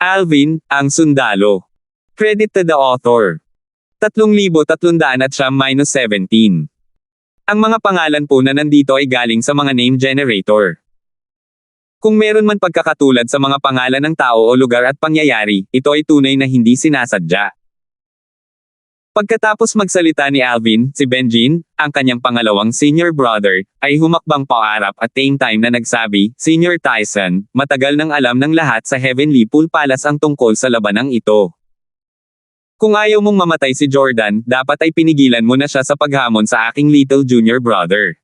Alvin, ang sundalo. Credit to the author. 3,300-17. Ang mga pangalan po na nandito ay galing sa mga name generator. Kung meron man pagkakatulad sa mga pangalan ng tao o lugar at pangyayari, ito ay tunay na hindi sinasadya. Pagkatapos magsalita ni Alvin, si Benjin, ang kanyang pangalawang senior brother, ay humakbang paarap at same time na nagsabi, Senior Tyson, matagal nang alam ng lahat sa Heavenly Pool Palace ang tungkol sa labanang ito. Kung ayaw mong mamatay si Jordan, dapat ay pinigilan mo na siya sa paghamon sa aking little junior brother.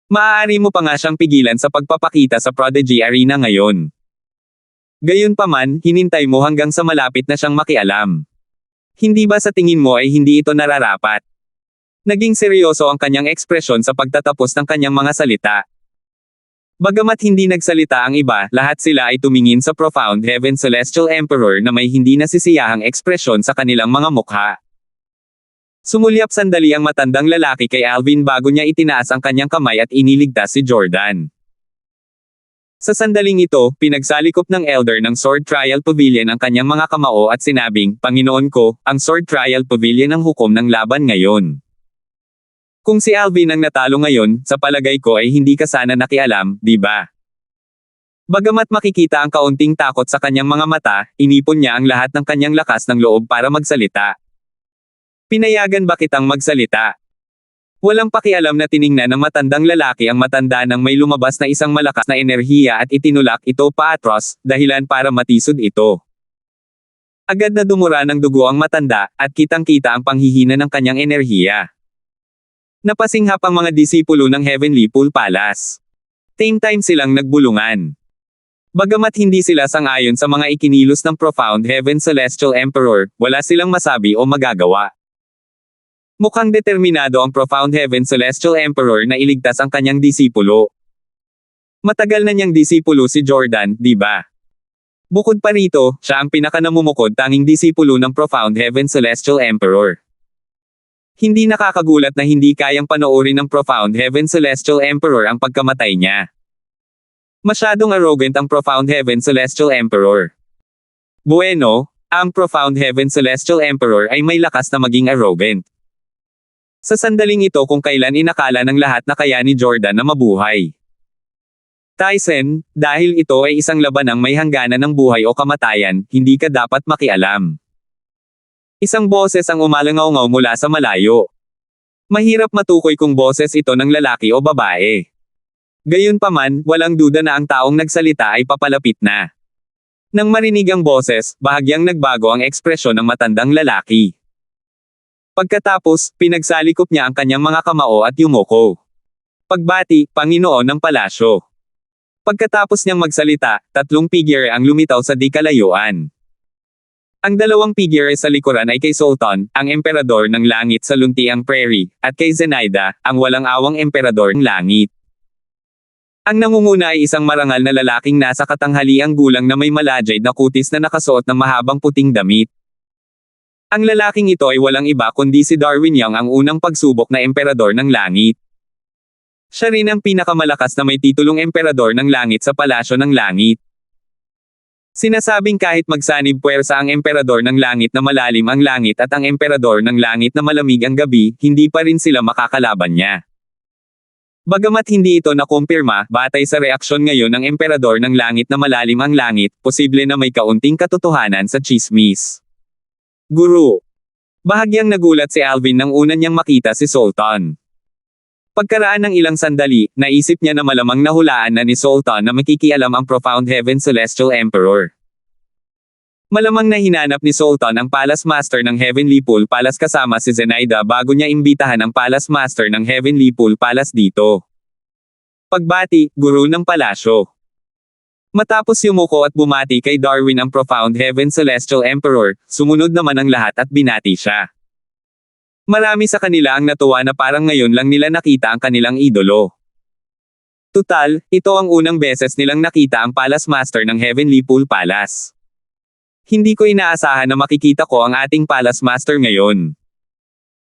Maaari mo pa nga siyang pigilan sa pagpapakita sa Prodigy Arena ngayon. Gayunpaman, hinintay mo hanggang sa malapit na siyang makialam. Hindi ba sa tingin mo ay hindi ito nararapat? Naging seryoso ang kanyang ekspresyon sa pagtatapos ng kanyang mga salita. Bagamat hindi nagsalita ang iba, lahat sila ay tumingin sa Profound Heaven Celestial Emperor na may hindi nasisiyahang ekspresyon sa kanilang mga mukha. Sumulyap sandali ang matandang lalaki kay Alvin bago niya itinaas ang kanyang kamay at iniligtas si Jordan. Sa sandaling ito, pinagsalikop ng elder ng Sword Trial Pavilion ang kanyang mga kamao at sinabing, Panginoon ko, ang Sword Trial Pavilion ang hukom ng laban ngayon. Kung si Alvin ang natalo ngayon, sa palagay ko ay hindi ka sana nakialam, di ba? Bagamat makikita ang kaunting takot sa kanyang mga mata, inipon niya ang lahat ng kanyang lakas ng loob para magsalita. Pinayagan ba kitang magsalita? Walang pakialam na tiningnan ng matandang lalaki ang matanda nang may lumabas na isang malakas na enerhiya at itinulak ito paatros, dahilan para matisod ito. Agad na dumura ng dugo ang matanda, at kitang-kita ang panghihina ng kanyang enerhiya. Napasinghap ang mga disipulo ng Heavenly Pool Palace. Same time silang nagbulungan. Bagamat hindi sila sang-ayon sa mga ikinilos ng Profound Heaven Celestial Emperor, wala silang masabi o magagawa. Mukhang determinado ang Profound Heaven Celestial Emperor na iligtas ang kanyang disipulo. Matagal na niyang disipulo si Jordan, di ba? Bukod pa rito, siya ang pinakanamumukod tanging disipulo ng Profound Heaven Celestial Emperor. Hindi nakakagulat na hindi kayang panoorin ng Profound Heaven Celestial Emperor ang pagkamatay niya. Masyadong arrogant ang Profound Heaven Celestial Emperor. Bueno, ang Profound Heaven Celestial Emperor ay may lakas na maging arrogant. Sa sandaling ito kung kailan inakala ng lahat na kaya ni Jordan na mabuhay. Tyson, dahil ito ay isang labanang may hangganan ng buhay o kamatayan, hindi ka dapat makialam. Isang boses ang umalangaw-ngaw mula sa malayo. Mahirap matukoy kung boses ito ng lalaki o babae. Gayunpaman, walang duda na ang taong nagsalita ay papalapit na. Nang marinig ang boses, bahagyang nagbago ang ekspresyon ng matandang lalaki. Pagkatapos, pinagsalikop niya ang kanyang mga kamao at yumuko. Pagbati, Panginoon ng Palasyo. Pagkatapos niyang magsalita, 3 figure ang lumitaw sa di kalayuan. Ang 2 figure sa likuran ay kay Sultan, ang emperador ng langit sa luntiang prairie, at kay Zenaida, ang walang awang emperador ng langit. Ang nangunguna ay isang marangal na lalaking nasa katanghaliang gulang na may malajay na kutis na nakasuot ng mahabang puting damit. Ang lalaking ito ay walang iba kundi si Darwin Young, ang unang pagsubok na emperador ng langit. Siya rin ang pinakamalakas na may titulong emperador ng langit sa palasyo ng langit. Sinasabing kahit magsanib puwersa ang emperador ng langit na malalim ang langit at ang emperador ng langit na malamig ang gabi, hindi pa rin sila makakalaban niya. Bagamat hindi ito nakumpirma, batay sa reaksyon ngayon ng emperador ng langit na malalim ang langit, posible na may kaunting katotohanan sa tsismis. Guru. Bahagyang nagulat si Alvin nang una niyang makita si Sultan. Pagkaraan ng ilang sandali, naisip niya na malamang nahulaan na ni Sultan na makikialam ang Profound Heaven Celestial Emperor. Malamang na hinanap ni Sultan ang Palace Master ng Heavenly Pool Palace kasama si Zenaida bago niya imbitahan ang Palace Master ng Heavenly Pool Palace dito. Pagbati, Guru ng Palasyo. Matapos yumuko at bumati kay Darwin ang Profound Heaven Celestial Emperor, sumunod naman ang lahat at binati siya. Marami sa kanila ang natuwa na parang ngayon lang nila nakita ang kanilang idolo. Tutal, ito ang unang beses nilang nakita ang Palace Master ng Heavenly Pool Palace. Hindi ko inaasahan na makikita ko ang ating Palace Master ngayon.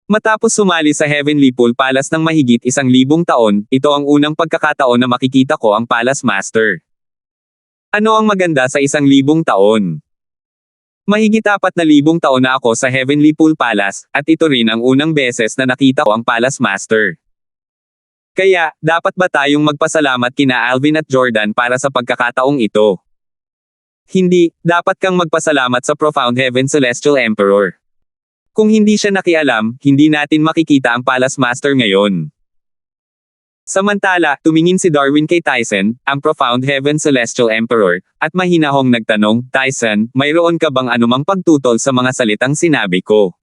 Matapos sumali sa Heavenly Pool Palace ng mahigit 1,000 taon, ito ang unang pagkakataon na makikita ko ang Palace Master. Ano ang maganda sa 1,000 taon? Mahigit 4,000 taon na ako sa Heavenly Pool Palace, at ito rin ang unang beses na nakita ko ang Palace Master. Kaya, dapat ba tayong magpasalamat kina Alvin at Jordan para sa pagkakataong ito? Hindi, dapat kang magpasalamat sa Profound Heaven Celestial Emperor. Kung hindi siya nakialam, hindi natin makikita ang Palace Master ngayon. Samantala, tumingin si Darwin kay Tyson, ang Profound Heaven Celestial Emperor, at mahinahong nagtanong, Tyson, mayroon ka bang anumang pagtutol sa mga salitang sinabi ko?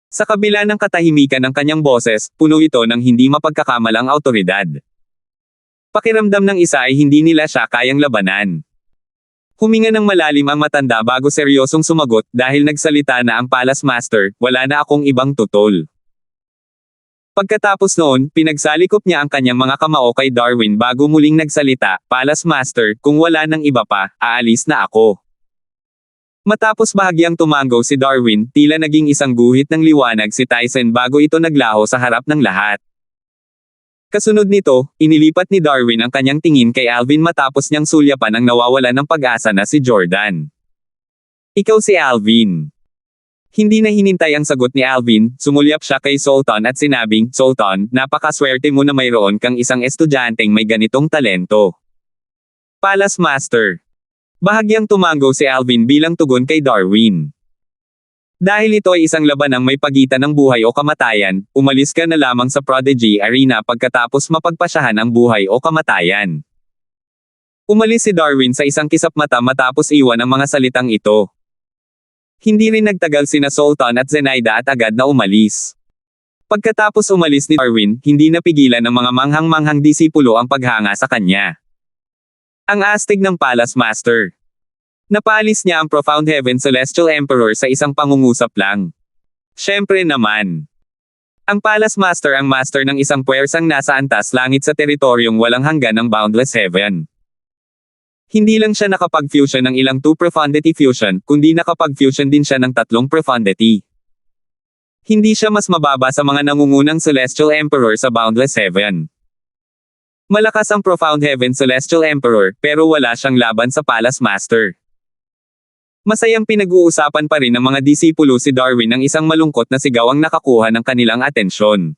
Sa kabila ng katahimikan ng kanyang boses, puno ito ng hindi mapagkakamalang awtoridad. Pakiramdam ng isa ay hindi nila siya kayang labanan. Huminga ng malalim ang matanda bago seryosong sumagot, dahil nagsalita na ang Palace Master, wala na akong ibang tutol. Pagkatapos noon, pinagsalikop niya ang kanyang mga kamao kay Darwin bago muling nagsalita, Palace Master, kung wala nang iba pa, aalis na ako. Matapos bahagyang tumango si Darwin, tila naging isang guhit ng liwanag si Tyson bago ito naglaho sa harap ng lahat. Kasunod nito, inilipat ni Darwin ang kanyang tingin kay Alvin matapos niyang sulyapan ang nawawalan ng pag-asa na si Jordan. Ikaw si Alvin. Hindi na hinintay ang sagot ni Alvin, sumulyap siya kay Sultan at sinabing, Sultan, napakaswerte mo na mayroon kang isang estudyanteng may ganitong talento. Palace Master. Bahagyang tumango si Alvin bilang tugon kay Darwin. Dahil ito ay isang labanang may pagitan ng buhay o kamatayan, umalis ka na lamang sa Prodigy Arena pagkatapos mapagpasyahan ang buhay o kamatayan. Umalis si Darwin sa isang kisap mata matapos iwan ang mga salitang ito. Hindi rin nagtagal sina Sultan at Zenaida at agad na umalis. Pagkatapos umalis ni Darwin, hindi napigilan ng mga manghang-manghang disipulo ang paghanga sa kanya. Ang astig ng Palace Master. Napaalis niya ang Profound Heaven Celestial Emperor sa isang pangungusap lang. Siyempre naman. Ang Palace Master ang master ng isang puwersang nasa antas langit sa teritoryong walang hanggan ng Boundless Heaven. Hindi lang siya nakapag-fusion ng ilang 2 profundity fusion, kundi nakapag-fusion din siya ng 3 profundity. Hindi siya mas mababa sa mga nangungunang Celestial Emperor sa Boundless Heaven. Malakas ang Profound Heaven Celestial Emperor, pero wala siyang laban sa Palace Master. Masayang pinag-uusapan pa rin ng mga disipulo si Darwin ng isang malungkot na sigaw ang nakakuha ng kanilang atensyon.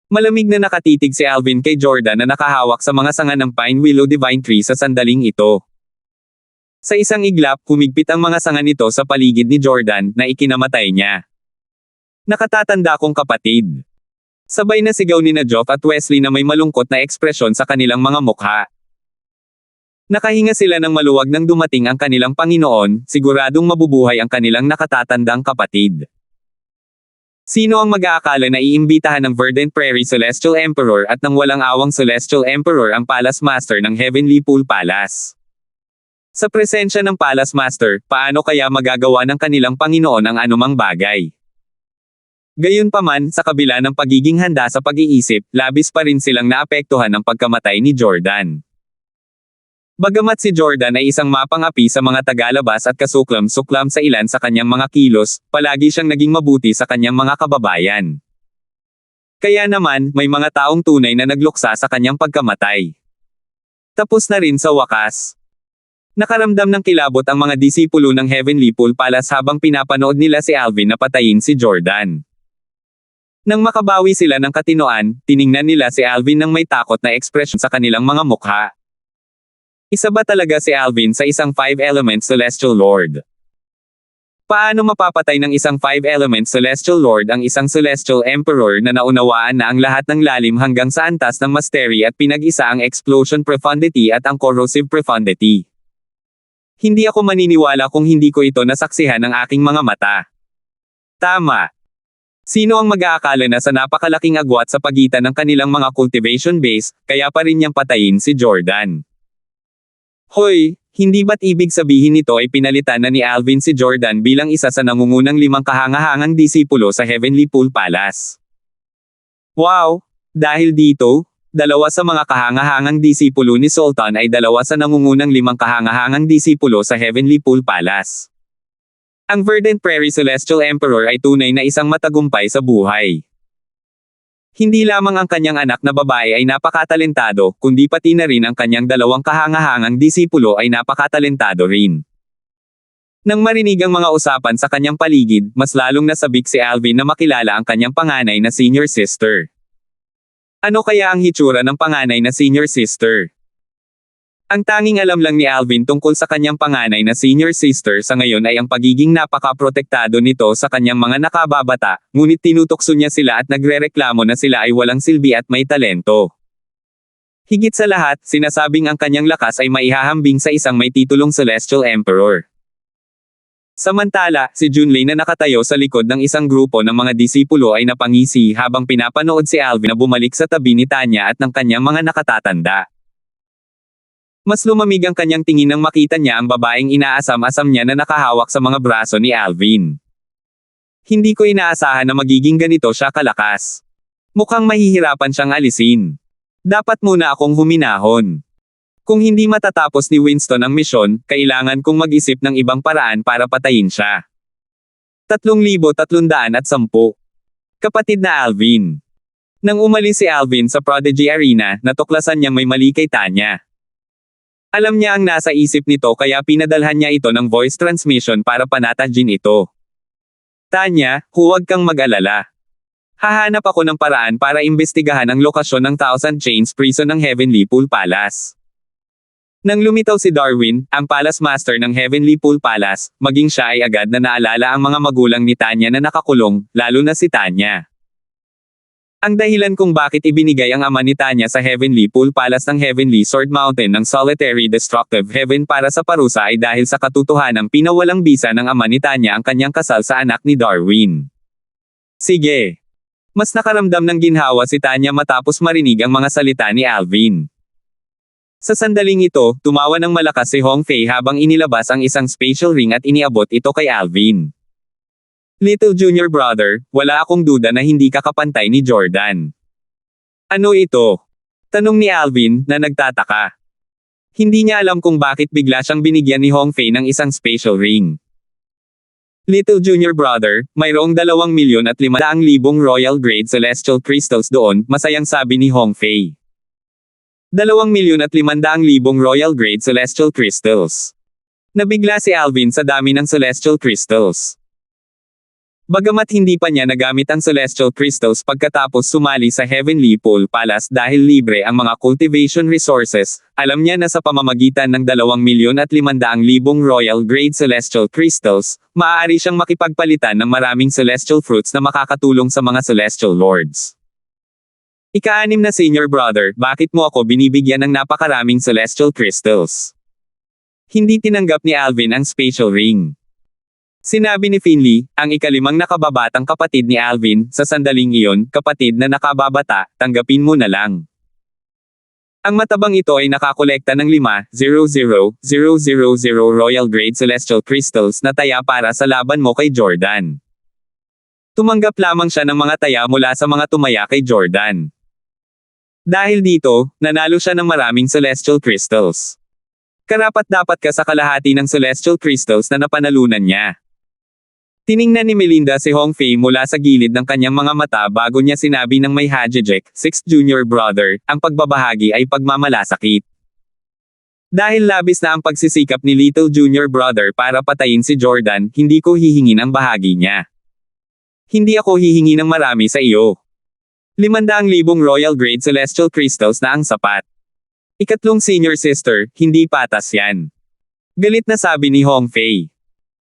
Malamig na nakatitig si Alvin kay Jordan na nakahawak sa mga sanga ng Pine Willow Divine Tree sa sandaling ito. Sa isang iglap, humigpit ang mga sanga nito sa paligid ni Jordan, na ikinamatay niya. Nakatatanda kong kapatid. Sabay na sigaw ni Geoff at Wesley na may malungkot na ekspresyon sa kanilang mga mukha. Nakahinga sila ng maluwag nang dumating ang kanilang Panginoon, siguradong mabubuhay ang kanilang nakatatandang kapatid. Sino ang mag-aakala na iimbitahan ng Verdant Prairie Celestial Emperor at ng walang awang Celestial Emperor ang Palace Master ng Heavenly Pool Palace? Sa presensya ng Palace Master, paano kaya magagawa ng kanilang Panginoon ang anumang bagay? Gayunpaman, sa kabila ng pagiging handa sa pag-iisip, labis pa rin silang naapektuhan ng pagkamatay ni Jordan. Bagamat si Jordan ay isang mapangapi sa mga tagalabas at kasuklam-suklam sa ilan sa kanyang mga kilos, palagi siyang naging mabuti sa kanyang mga kababayan. Kaya naman, may mga taong tunay na nagluksa sa kanyang pagkamatay. Tapos na rin sa wakas. Nakaramdam ng kilabot ang mga disipulo ng Heavenly Pool Palace habang pinapanood nila si Alvin na patayin si Jordan. Nang makabawi sila ng katinoan, tiningnan nila si Alvin ng may takot na ekspresyon sa kanilang mga mukha. Isa ba talaga si Alvin sa isang 5-element Celestial Lord? Paano mapapatay ng isang 5-element Celestial Lord ang isang Celestial Emperor na naunawaan na ang lahat ng lalim hanggang sa antas ng Mastery at pinag-isa ang Explosion Profundity at ang Corrosive Profundity? Hindi ako maniniwala kung hindi ko ito nasaksihan ng aking mga mata. Tama. Sino ang mag-aakala na sa napakalaking agwat sa pagitan ng kanilang mga cultivation base, kaya pa rin niyang patayin si Jordan? Hoy, hindi ba't ibig sabihin nito ay pinalitan na ni Alvin si Jordan bilang isa sa nangungunang 5 kahangahangang disipulo sa Heavenly Pool Palace? Wow! Dahil dito, 2 sa mga kahangahangang disipulo ni Sultan ay 2 sa nangungunang 5 kahangahangang disipulo sa Heavenly Pool Palace. Ang Verdant Prairie Celestial Emperor ay tunay na isang matagumpay sa buhay. Hindi lamang ang kanyang anak na babae ay napakatalentado, kundi pati na rin ang kanyang 2 kahangahangang disipulo ay napakatalentado rin. Nang marinig ang mga usapan sa kanyang paligid, mas lalong nasabik si Alvin na makilala ang kanyang panganay na senior sister. Ano kaya ang hitsura ng panganay na senior sister? Ang tanging alam lang ni Alvin tungkol sa kanyang panganay na senior sister sa ngayon ay ang pagiging napaka-protektado nito sa kanyang mga nakababata, ngunit tinutokso niya sila at nagrereklamo na sila ay walang silbi at may talento. Higit sa lahat, sinasabing ang kanyang lakas ay maihahambing sa isang may titulong Celestial Emperor. Samantala, si Junlei na nakatayo sa likod ng isang grupo ng mga disipulo ay napangisi habang pinapanood si Alvin na bumalik sa tabi ni Tanya at ng kanyang mga nakatatanda. Mas lumamig ang kanyang tingin nang makita niya ang babaeng inaasam-asam niya na nakahawak sa mga braso ni Alvin. Hindi ko inaasahan na magiging ganito siya kalakas. Mukhang mahihirapan siyang alisin. Dapat muna akong huminahon. Kung hindi matatapos ni Winston ang misyon, kailangan kong mag-isip ng ibang paraan para patayin siya. 3,310. Kapatid na Alvin. Nang umalis si Alvin sa Prodigy Arena, natuklasan niyang may mali kay Tanya. Alam niya ang nasa isip nito kaya pinadalhan niya ito ng voice transmission para panatagin ito. Tanya, huwag kang mag-alala. Hahanap ako ng paraan para imbestigahan ang lokasyon ng Thousand Chains Prison ng Heavenly Pool Palace. Nang lumitaw si Darwin, ang Palace Master ng Heavenly Pool Palace, maging siya ay agad na naalala ang mga magulang ni Tanya na nakakulong, lalo na si Tanya. Ang dahilan kung bakit ibinigay ang ama ni Tanya sa Heavenly Pool Palace ng Heavenly Sword Mountain ng Solitary Destructive Heaven para sa parusa ay dahil sa katotohanang pinawalang bisa ng ama ni Tanya ang kanyang kasal sa anak ni Darwin. Sige. Mas nakaramdam ng ginhawa si Tanya matapos marinig ang mga salita ni Alvin. Sa sandaling ito, tumawa ng malakas si Hong Fei habang inilabas ang isang spatial ring at iniabot ito kay Alvin. Little junior brother, wala akong duda na hindi ka kapantay ni Jordan. Ano ito? Tanong ni Alvin, na nagtataka. Hindi niya alam kung bakit bigla siyang binigyan ni Hong Fei ng isang spatial ring. Little junior brother, mayroong 2,500,000 Royal Grade Celestial Crystals doon, masayang sabi ni Hong Fei. 2,500,000 Royal Grade Celestial Crystals. Nabigla si Alvin sa dami ng Celestial Crystals. Bagamat hindi pa niya nagamit ang Celestial Crystals pagkatapos sumali sa Heavenly Pool Palace dahil libre ang mga cultivation resources, alam niya na sa pamamagitan ng 2,500,000 Royal Grade Celestial Crystals, maaari siyang makipagpalitan ng maraming Celestial Fruits na makakatulong sa mga Celestial Lords. Ika-6 na senior brother, bakit mo ako binibigyan ng napakaraming Celestial Crystals? Hindi tinanggap ni Alvin ang spatial ring. Sinabi ni Finley, ang ika-5 nakababatang kapatid ni Alvin, sa sandaling iyon, kapatid na nakababata, tanggapin mo na lang. Ang matabang ito ay nakakolekta ng 5,000,000 Royal Grade Celestial Crystals na taya para sa laban mo kay Jordan. Tumanggap lamang siya ng mga taya mula sa mga tumaya kay Jordan. Dahil dito, nanalo siya ng maraming Celestial Crystals. Karapat-dapat ka sa kalahati ng Celestial Crystals na napanalunan niya. Tiningnan ni Melinda si Hong Fei mula sa gilid ng kanyang mga mata bago niya sinabi ng may Hajijek, 6th junior brother, ang pagbabahagi ay pagmamalasakit. Dahil labis na ang pagsisikap ni Little Junior Brother para patayin si Jordan, hindi ko hihingin ang bahagi niya. Hindi ako hihingi ng marami sa iyo. 500,000 Royal Grade Celestial Crystals na ang sapat. Ikatlong senior sister, hindi patas yan. Galit na sabi ni Hong Fei.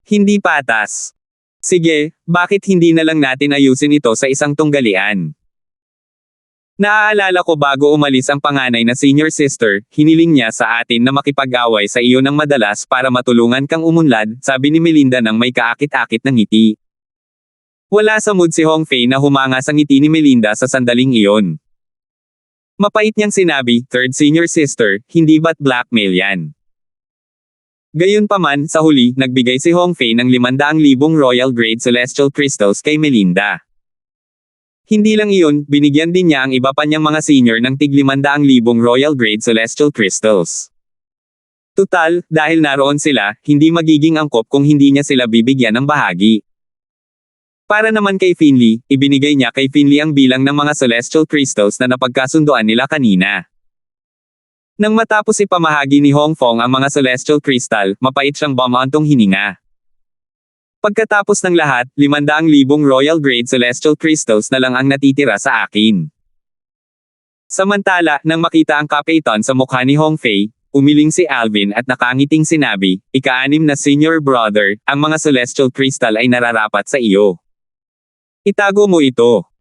Hindi patas. Sige, bakit hindi na lang natin ayusin ito sa isang tunggalian? Naaalala ko bago umalis ang panganay na senior sister, hiniling niya sa atin na makipag-away sa iyo ng madalas para matulungan kang umunlad, sabi ni Melinda nang may kaakit-akit ng ngiti. Wala sa mood si Hong Fei na humanga sa ngiti ni Melinda sa sandaling iyon. Mapait niyang sinabi, third senior sister, hindi ba't blackmail yan? Gayunpaman, sa huli, nagbigay si Hong Fei ng 500,000 Royal Grade Celestial Crystals kay Melinda. Hindi lang iyon, binigyan din niya ang iba pa niyang mga senior ng tig 500,000 Royal Grade Celestial Crystals. Tutal, dahil naroon sila, hindi magiging angkop kung hindi niya sila bibigyan ng bahagi. Para naman kay Finley, ibinigay niya kay Finley ang bilang ng mga Celestial Crystals na napagkasunduan nila kanina. Nang matapos ipamahagi ni Hong Fong ang mga Celestial Crystal, mapait siyang bumantong hininga. Pagkatapos ng lahat, 500,000 Royal Grade Celestial Crystals na lang ang natitira sa akin. Samantala, nang makita ang Capaiton sa mukha ni Hongfei, umiling si Alvin at nakangiting sinabi, "Ika-6 na senior brother, ang mga celestial crystal ay nararapat sa iyo. Itago mo ito."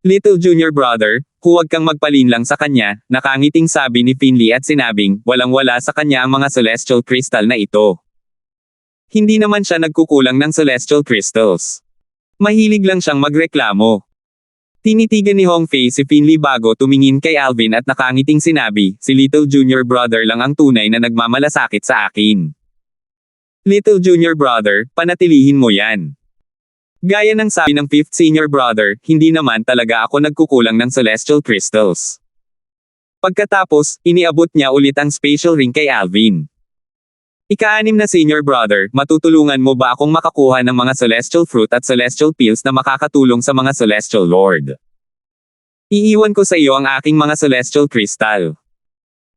"Little junior brother, huwag kang magpalinlang sa kanya," nakangiting sabi ni Finley at sinabing, walang-wala sa kanya ang mga celestial crystal na ito. Hindi naman siya nagkukulang ng celestial crystals. Mahilig lang siyang magreklamo. Tinitigan ni Hongfei si Finley bago tumingin kay Alvin at nakangiting sinabi, "Si little junior brother lang ang tunay na nagmamalasakit sa akin. Little junior brother, panatilihin mo yan." Gaya ng sabi ng 5th senior brother, hindi naman talaga ako nagkukulang ng celestial crystals. Pagkatapos, iniabot niya ulit ang spatial ring kay Alvin. "Ika-6 na senior brother, matutulungan mo ba akong makakuha ng mga celestial fruit at celestial pills na makakatulong sa mga celestial lord? Iiwan ko sa iyo ang aking mga celestial crystal.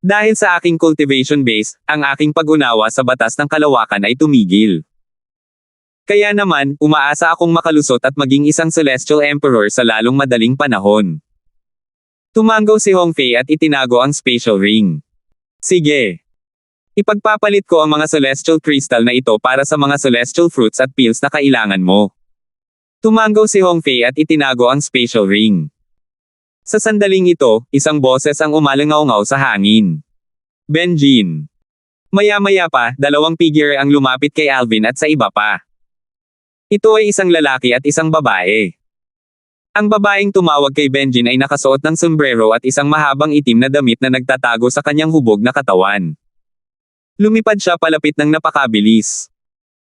Dahil sa aking cultivation base, ang aking pag-unawa sa batas ng kalawakan ay tumigil. Kaya naman, umaasa akong makalusot at maging isang celestial emperor sa lalong madaling panahon." Tumanggaw si Hongfei at itinago ang spatial ring. "Sige. Ipagpapalit ko ang mga celestial crystal na ito para sa mga celestial fruits at pills na kailangan mo." Tumanggaw si Hongfei at itinago ang spatial ring. Sa sandaling ito, isang boses ang umalangaw-ngaw sa hangin. "Benjin." Maya-maya pa, 2 figure ang lumapit kay Alvin at sa iba pa. Ito ay isang lalaki at isang babae. Ang babaeng tumawag kay Benjin ay nakasuot ng sombrero at isang mahabang itim na damit na nagtatago sa kanyang hubog na katawan. Lumipad siya palapit ng napakabilis.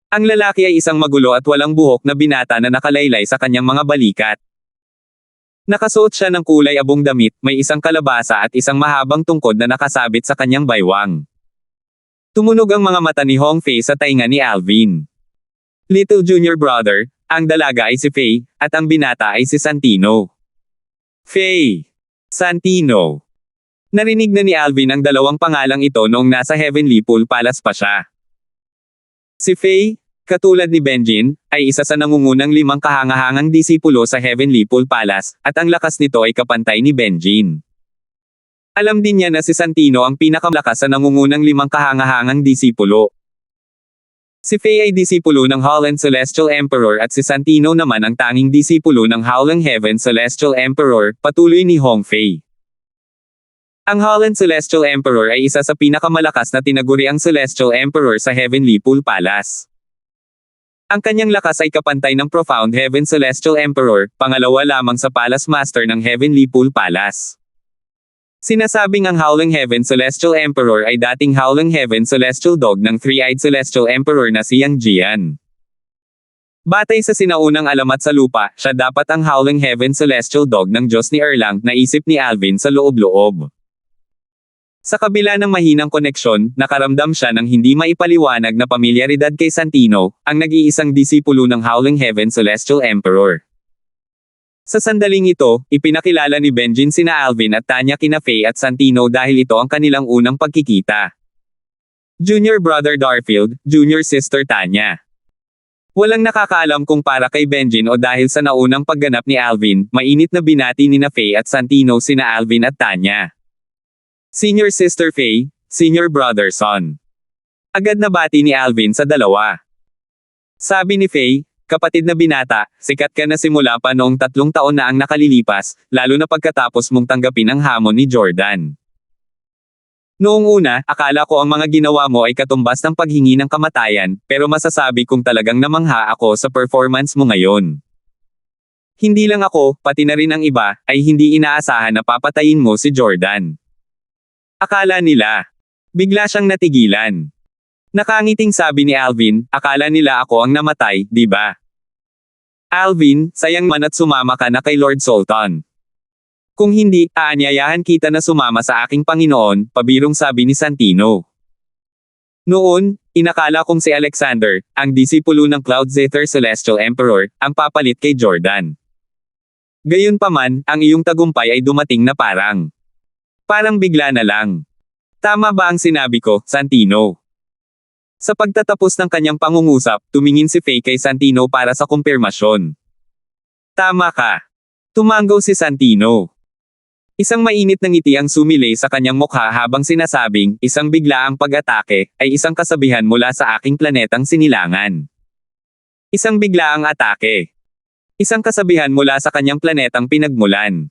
Ang lalaki ay isang magulo at walang buhok na binata na nakalaylay sa kanyang mga balikat. Nakasuot siya ng kulay abong damit, may isang kalabasa at isang mahabang tungkod na nakasabit sa kanyang baywang. Tumunog ang mga mata ni Hongfei sa tainga ni Alvin. "Little junior brother, ang dalaga ay si Fei, at ang binata ay si Santino." Fei. Santino. Narinig na ni Alvin ang dalawang pangalang ito noong nasa Heavenly Pool Palace pa siya. Si Fei, katulad ni Benjin, ay isa sa nangungunang 5 kahangahangang disipulo sa Heavenly Pool Palace, at ang lakas nito ay kapantay ni Benjin. Alam din niya na si Santino ang pinakamalakas sa nangungunang 5 kahangahangang disipulo. Si Fei ay disipulo ng Howland Celestial Emperor at si Santino naman ang tanging disipulo ng Howling Heaven Celestial Emperor, patuloy ni Hongfei. Ang Howland Celestial Emperor ay isa sa pinakamalakas na tinaguriang Celestial Emperor sa Heavenly Pool Palace. Ang kanyang lakas ay kapantay ng Profound Heaven Celestial Emperor, pangalawa lamang sa Palace Master ng Heavenly Pool Palace. Sinasabing ang Howling Heaven Celestial Emperor ay dating Howling Heaven Celestial Dog ng Three-Eyed Celestial Emperor na si Yang Jian. Batay sa sinaunang alamat sa lupa, siya dapat ang Howling Heaven Celestial Dog ng Diyos ni Erlang, naisip ni Alvin sa loob-loob. Sa kabila ng mahinang koneksyon, nakaramdam siya ng hindi maipaliwanag na pamilyaridad kay Santino, ang nag-iisang disipulo ng Howling Heaven Celestial Emperor. Sa sandaling ito, ipinakilala ni Benjin sina Alvin at Tanya kina Fei at Santino dahil ito ang kanilang unang pagkikita. Junior brother Darfield, junior sister Tanya. Walang nakakaalam kung para kay Benjin o dahil sa naunang pagganap ni Alvin, mainit na binati ni na Fei at Santino sina Alvin at Tanya. Senior sister Fei, senior brother Son. Agad na bati ni Alvin sa dalawa. Sabi ni Fei, "Kapatid na binata, sikat ka na simula pa noong 3 taon na ang nakalilipas, lalo na pagkatapos mong tanggapin ang hamon ni Jordan. Noong una, akala ko ang mga ginawa mo ay katumbas ng paghingi ng kamatayan, pero masasabi kong talagang namangha ako sa performance mo ngayon. Hindi lang ako, pati na rin ang iba, ay hindi inaasahan na papatayin mo si Jordan." Akala nila. Bigla siyang natigilan. Nakangiting sabi ni Alvin, "Akala nila ako ang namatay, di ba? Alvin, sayang man at sumama ka na kay Lord Sultan. Kung hindi, aanyayahan kita na sumama sa aking Panginoon," pabirong sabi ni Santino. Noon, inakala kong si Alexander, ang disipulo ng Cloud Zither Celestial Emperor, ang papalit kay Jordan. Gayunpaman, ang iyong tagumpay ay dumating na parang bigla na lang. Tama ba ang sinabi ko, Santino? Sa pagtatapos ng kanyang pangungusap, tumingin si Faye kay Santino para sa kumpirmasyon. Tama ka. Tumanggaw si Santino. Isang mainit na ngiti ang sumilay sa kanyang mukha habang sinasabing, isang biglaang pag-atake, ay isang kasabihan mula sa aking planetang sinilangan. Isang biglaang atake. Isang kasabihan mula sa kanyang planetang pinagmulan.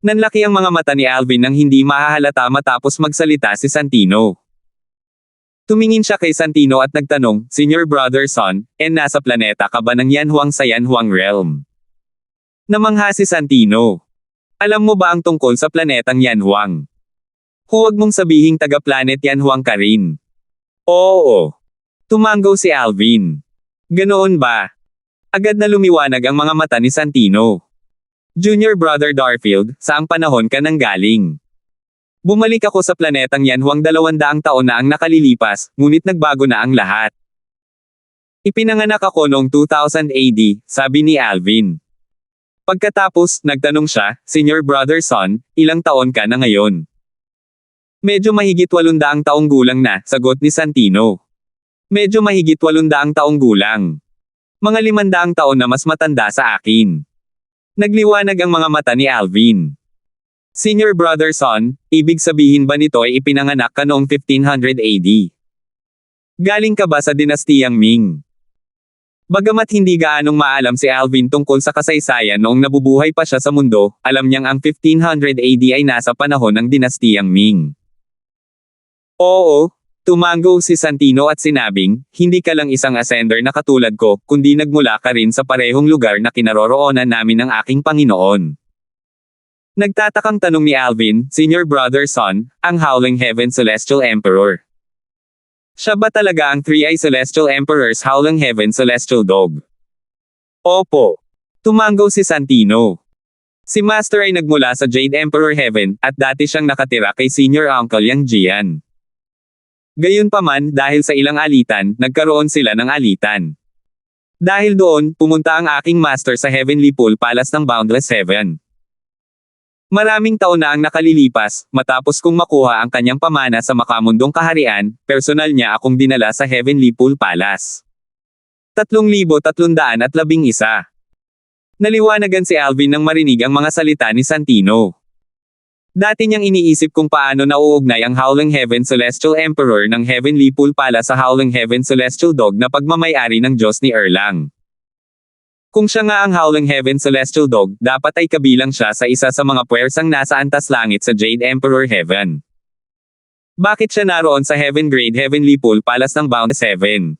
Nanlaki ang mga mata ni Alvin nang hindi mahahalata matapos magsalita si Santino. Tumingin siya kay Santino at nagtanong, Senior Brother Son, nasa planeta ka ba ng Yanhuang sa Yanhuang Realm? Namangha si Santino. Alam mo ba ang tungkol sa planetang Yanhuang? Huwag mong sabihing taga-planet Yanhuang ka rin. Oo. Tumanggaw si Alvin. Ganoon ba? Agad na lumiwanag ang mga mata ni Santino. Junior Brother Darfield, saang panahon ka nanggaling? Bumalik ako sa planetang Yanhuang 200 taon na ang nakalilipas, ngunit nagbago na ang lahat. Ipinanganak ako noong 2000 AD, sabi ni Alvin. Pagkatapos, nagtanong siya, Senior Brother Son, ilang taon ka na ngayon? Medyo mahigit 800 taong gulang na, sagot ni Santino. Medyo mahigit 800 taong gulang. Mga 500 taon na mas matanda sa akin. Nagliwanag ang mga mata ni Alvin. Senior Brother Son, ibig sabihin ba nito ay ipinanganak ka noong 1500 AD? Galing ka ba sa dinastiyang Ming? Bagamat hindi gaanong maalam si Alvin tungkol sa kasaysayan noong nabubuhay pa siya sa mundo, alam niyang ang 1500 AD ay nasa panahon ng dinastiyang Ming. Oo, tumanggo si Santino at sinabing, hindi ka lang isang ascender na katulad ko, kundi nagmula ka rin sa parehong lugar na kinaroroonan namin ng aking Panginoon. Nagtatakang tanong ni Alvin, Senior Brother Son, ang Howling Heaven Celestial Emperor. Siya ba talaga ang Three-Eye Celestial Emperor's Howling Heaven Celestial Dog? Opo. Tumanggaw si Santino. Si Master ay nagmula sa Jade Emperor Heaven, at dati siyang nakatira kay Senior Uncle Yang Jian. Gayunpaman, dahil sa ilang alitan, nagkaroon sila ng alitan. Dahil doon, pumunta ang aking Master sa Heavenly Pool Palace ng Boundless Heaven. Maraming taon na ang nakalilipas, matapos kong makuha ang kanyang pamana sa makamundong kaharian, personal niya akong dinala sa Heavenly Pool Palace. 3,311. Naliwanagan si Alvin nang marinig ang mga salita ni Santino. Dati niyang iniisip kung paano nauugnay ang Howling Heaven Celestial Emperor ng Heavenly Pool Palace sa Howling Heaven Celestial Dog na pagmamayari ng Diyos ni Erlang. Kung siya nga ang Howling Heaven Celestial Dog, dapat ay kabilang siya sa isa sa mga puwersang nasa antas langit sa Jade Emperor Heaven. Bakit siya naroon sa Heaven Grade Heavenly Pool Palace ng Boundless Heaven?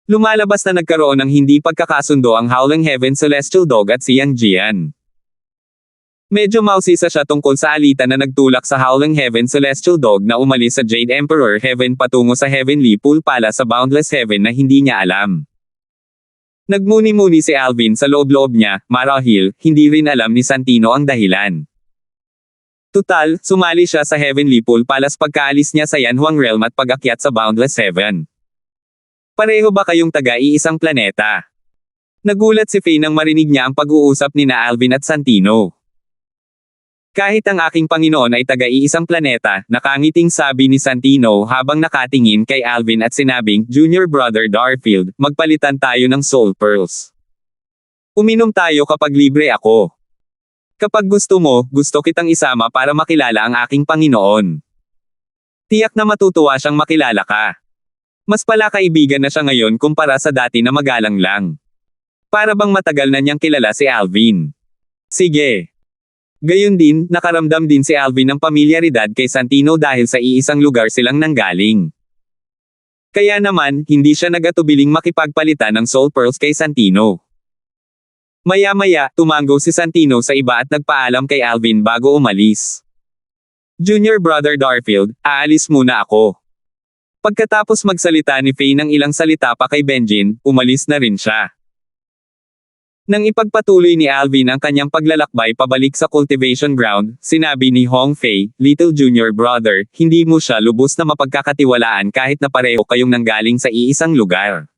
Lumalabas na nagkaroon ng hindi pagkakasundo ang Howling Heaven Celestial Dog at si Yang Jian. Medyo mausisa siya tungkol sa alitan na nagtulak sa Howling Heaven Celestial Dog na umalis sa Jade Emperor Heaven patungo sa Heavenly Pool Palace sa Boundless Heaven na hindi niya alam. Nagmuni-muni si Alvin sa loob-loob niya, marahil, hindi rin alam ni Santino ang dahilan. Tutal, sumali siya sa Heavenly Pool Palace pagkaalis niya sa Yanhuang Realm at pag-akyat sa Boundless Heaven. Pareho ba kayong taga-iisang planeta? Nagulat si Faye nang marinig niya ang pag-uusap ni na Alvin at Santino. Kahit ang aking Panginoon ay taga-iisang planeta, nakangiting sabi ni Santino habang nakatingin kay Alvin at sinabing, Junior Brother Darfield, magpalitan tayo ng Soul Pearls. Uminom tayo kapag libre ako. Kapag gusto mo, gusto kitang isama para makilala ang aking Panginoon. Tiyak na matutuwa siyang makilala ka. Mas pala kaibigan na siya ngayon kumpara sa dati na magalang lang. Para bang matagal na niyang kilala si Alvin. Sige. Gayun din, nakaramdam din si Alvin ng pamilyaridad kay Santino dahil sa iisang lugar silang nanggaling. Kaya naman, hindi siya nagatubiling makipagpalitan ng Soul Pearls kay Santino. Maya-maya, tumanggo si Santino sa iba at nagpaalam kay Alvin bago umalis. Junior Brother Darfield, aalis muna ako. Pagkatapos magsalita ni Faye ng ilang salita pa kay Benjin, umalis na rin siya. Nang ipagpatuloy ni Alvin ang kanyang paglalakbay pabalik sa cultivation ground, sinabi ni Hong Fei, Little Junior Brother, hindi mo siya lubos na mapagkakatiwalaan kahit na pareho kayong nanggaling sa iisang lugar.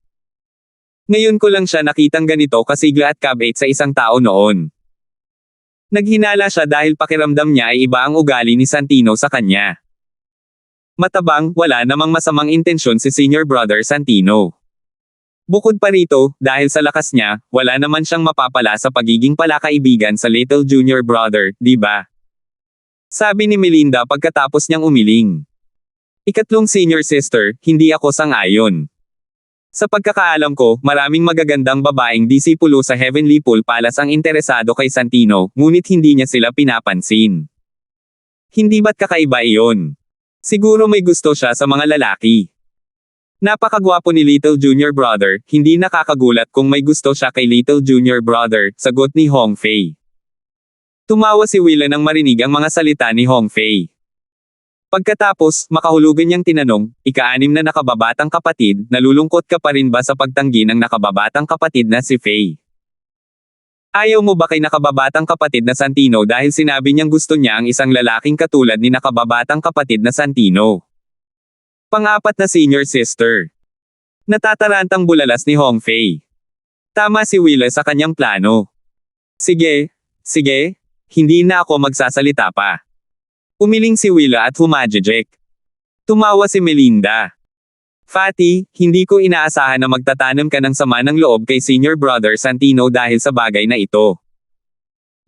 Ngayon ko lang siya nakitang ganito kasigla at kabait sa isang tao noon. Naghinala siya dahil pakiramdam niya ay iba ang ugali ni Santino sa kanya. Matabang, wala namang masamang intensyon si Senior Brother Santino. Bukod pa rito, dahil sa lakas niya, wala naman siyang mapapala sa pagiging palakaibigan sa Little Junior Brother, di ba? Sabi ni Melinda pagkatapos niyang umiling. Ikatlong senior sister, hindi ako sang-ayon. Sa pagkakaalam ko, maraming magagandang babaeng disipulo sa Heavenly Pool Palace ang interesado kay Santino, ngunit hindi niya sila pinapansin. Hindi ba't kakaiba iyon? Siguro may gusto siya sa mga lalaki. Napakagwapo ni Little Junior Brother, hindi nakakagulat kung may gusto siya kay Little Junior Brother, sagot ni Hong Fei. Tumawa si Willa nang marinig ang mga salita ni Hong Fei. Pagkatapos, makahulugan niyang tinanong, ika-6 na nakababatang kapatid, nalulungkot ka pa rin ba sa pagtanggi ng nakababatang kapatid na si Fei? Ayaw mo ba kay nakababatang kapatid na Santino dahil sinabi niyang gusto niya ang isang lalaking katulad ni nakababatang kapatid na Santino? Pang-apat na senior sister. Natatarantang bulalas ni Hong Fei. Tama si Willa sa kanyang plano. Sige, hindi na ako magsasalita pa. Umiling si Willa at humajejek. Tumawa si Melinda. Fatty, hindi ko inaasahan na magtatanim ka ng sama ng loob kay Senior Brother Santino dahil sa bagay na ito.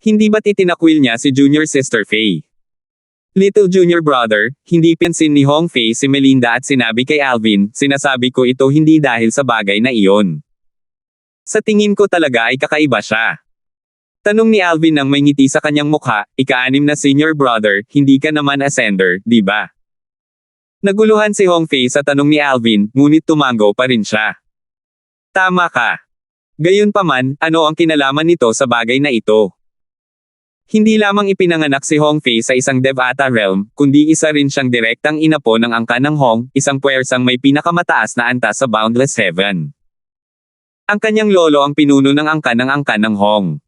Hindi ba't itinakwil niya si Junior Sister Fei? Little Junior Brother, hindi pinsin ni Hong Fei si Melinda at sinabi kay Alvin, sinasabi ko ito hindi dahil sa bagay na iyon. Sa tingin ko talaga ay kakaiba siya. Tanong ni Alvin nang may ngiti sa kanyang mukha, ika-6 na senior brother, hindi ka naman ascender, di ba? Naguluhan si Hong Fei sa tanong ni Alvin, ngunit tumango pa rin siya. Tama ka. Gayunpaman, ano ang kinalaman nito sa bagay na ito? Hindi lamang ipinanganak si Hong Fei sa isang Devata realm, kundi isa rin siyang direktang inapo ng angkan ng Hong, isang puwersang may pinakamataas na antas sa Boundless Heaven. Ang kanyang lolo ang pinuno ng angkan ng Hong.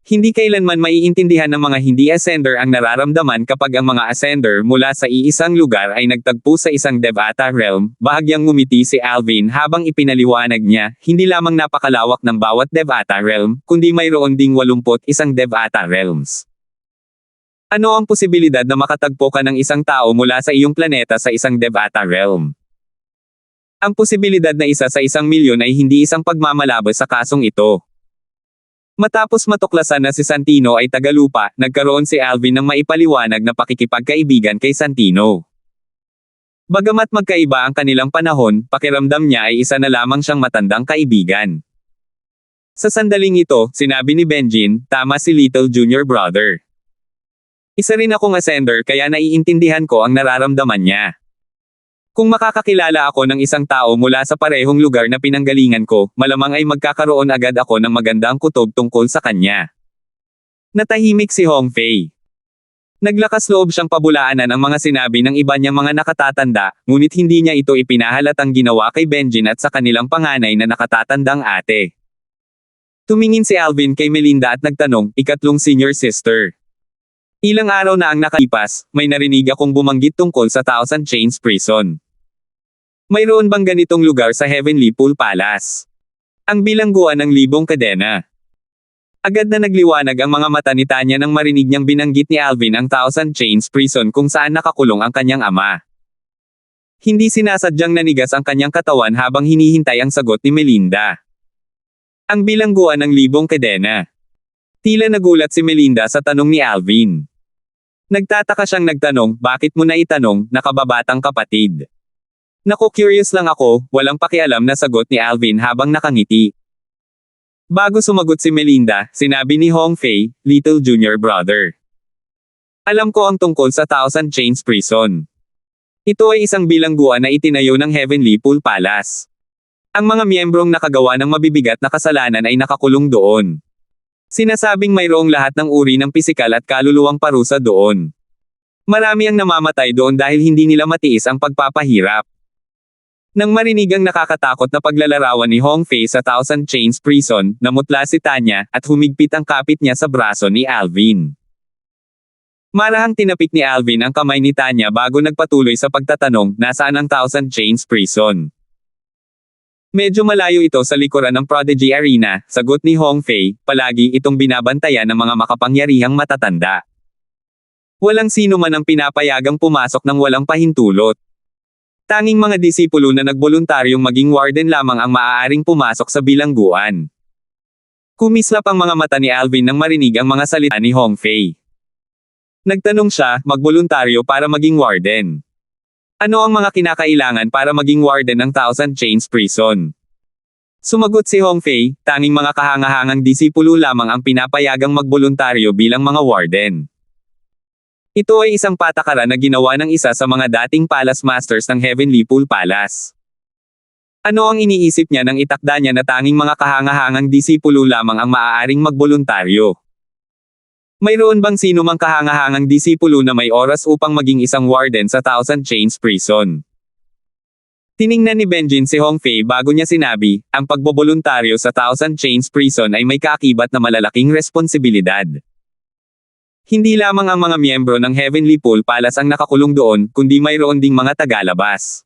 Hindi kailanman maiintindihan ng mga hindi ascender ang nararamdaman kapag ang mga ascender mula sa iisang lugar ay nagtagpo sa isang Devata realm, bahagyang ngumiti si Alvin habang ipinaliwanag niya, hindi lamang napakalawak ng bawat Devata realm, kundi mayroon ding 81 Devata realms. Ano ang posibilidad na makatagpo ka ng isang tao mula sa iyong planeta sa isang Devata realm? Ang posibilidad na isa sa 1,000,000 ay hindi isang pagmamalabas sa kasong ito. Matapos matuklasan na si Santino ay tagalupa, nagkaroon si Alvin ng maipaliwanag na pakikipagkaibigan kay Santino. Bagamat magkaiba ang kanilang panahon, pakiramdam niya ay isa na lamang siyang matandang kaibigan. Sa sandaling ito, sinabi ni Benjin, tama si Little Junior Brother. Isa rin akong ascender kaya naiintindihan ko ang nararamdaman niya. Kung makakakilala ako ng isang tao mula sa parehong lugar na pinanggalingan ko, malamang ay magkakaroon agad ako ng magandang kutob tungkol sa kanya. Natahimik si Hong Fei. Naglakas loob siyang pabulaanan ang mga sinabi ng iba niyang mga nakatatanda, ngunit hindi niya ito ipinahalatang ginawa kay Benjin at sa kanilang panganay na nakatatandang ate. Tumingin si Alvin kay Melinda at nagtanong, ikatlong senior sister. Ilang araw na ang nakalipas, may narinig akong bumanggit tungkol sa Thousand Chains Prison. Mayroon bang ganitong lugar sa Heavenly Pool Palace? Ang bilangguan ng 1,000 kadena. Agad na nagliwanag ang mga mata ni Tanya nang marinig niyang binanggit ni Alvin ang Thousand Chains Prison kung saan nakakulong ang kanyang ama. Hindi sinasadyang nanigas ang kanyang katawan habang hinihintay ang sagot ni Melinda. Ang bilangguan ng 1,000 kadena. Tila nagulat si Melinda sa tanong ni Alvin. Nagtataka siyang nagtanong, bakit mo na itanong, nakababatang kapatid? Naku, curious lang ako, walang pakialam na sagot ni Alvin habang nakangiti. Bago sumagot si Melinda, sinabi ni Hong Fei, Little Junior Brother. Alam ko ang tungkol sa Thousand Chains Prison. Ito ay isang bilangguan na itinayo ng Heavenly Pool Palace. Ang mga miyembrong nakagawa ng mabibigat na kasalanan ay nakakulong doon. Sinasabing mayroong lahat ng uri ng pisikal at kaluluwang parusa doon. Marami ang namamatay doon dahil hindi nila matiis ang pagpapahirap. Nang marinig ang nakakatakot na paglalarawan ni Hong Fei sa Thousand Chains Prison, namutla si Tanya, at humigpit ang kapit niya sa braso ni Alvin. Marahang tinapik ni Alvin ang kamay ni Tanya bago nagpatuloy sa pagtatanong, nasaan ang Thousand Chains Prison? Medyo malayo ito sa likuran ng Prodigy Arena, sagot ni Hong Fei, palagi itong binabantayan ng mga makapangyarihang matatanda. Walang sino man ang pinapayagang pumasok ng walang pahintulot. Tanging mga disipulo na nagboluntaryong maging warden lamang ang maaaring pumasok sa bilangguan. Kumislap ang mga mata ni Alvin nang marinig ang mga salita ni Hong Fei. Nagtanong siya, magboluntaryo para maging warden. Ano ang mga kinakailangan para maging warden ng Thousand Chains Prison? Sumagot si Hong Fei, tanging mga kahangahangang disipulo lamang ang pinapayagang magboluntaryo bilang mga warden. Ito ay isang patakaran na ginawa ng isa sa mga dating Palace Masters ng Heavenly Pool Palace. Ano ang iniisip niya nang itakda niya na tanging mga kahangahangang disipulo lamang ang maaaring magboluntaryo? Mayroon bang sino mang kahangahangang disipulo na may oras upang maging isang warden sa Thousand Chains Prison? Tiningnan ni Benjin si Hong Fei bago niya sinabi, ang pagboboluntaryo sa Thousand Chains Prison ay may kaakibat na malalaking responsibilidad. Hindi lamang ang mga miyembro ng Heavenly Pool Palace ang nakakulong doon, kundi mayroon ding mga tagalabas.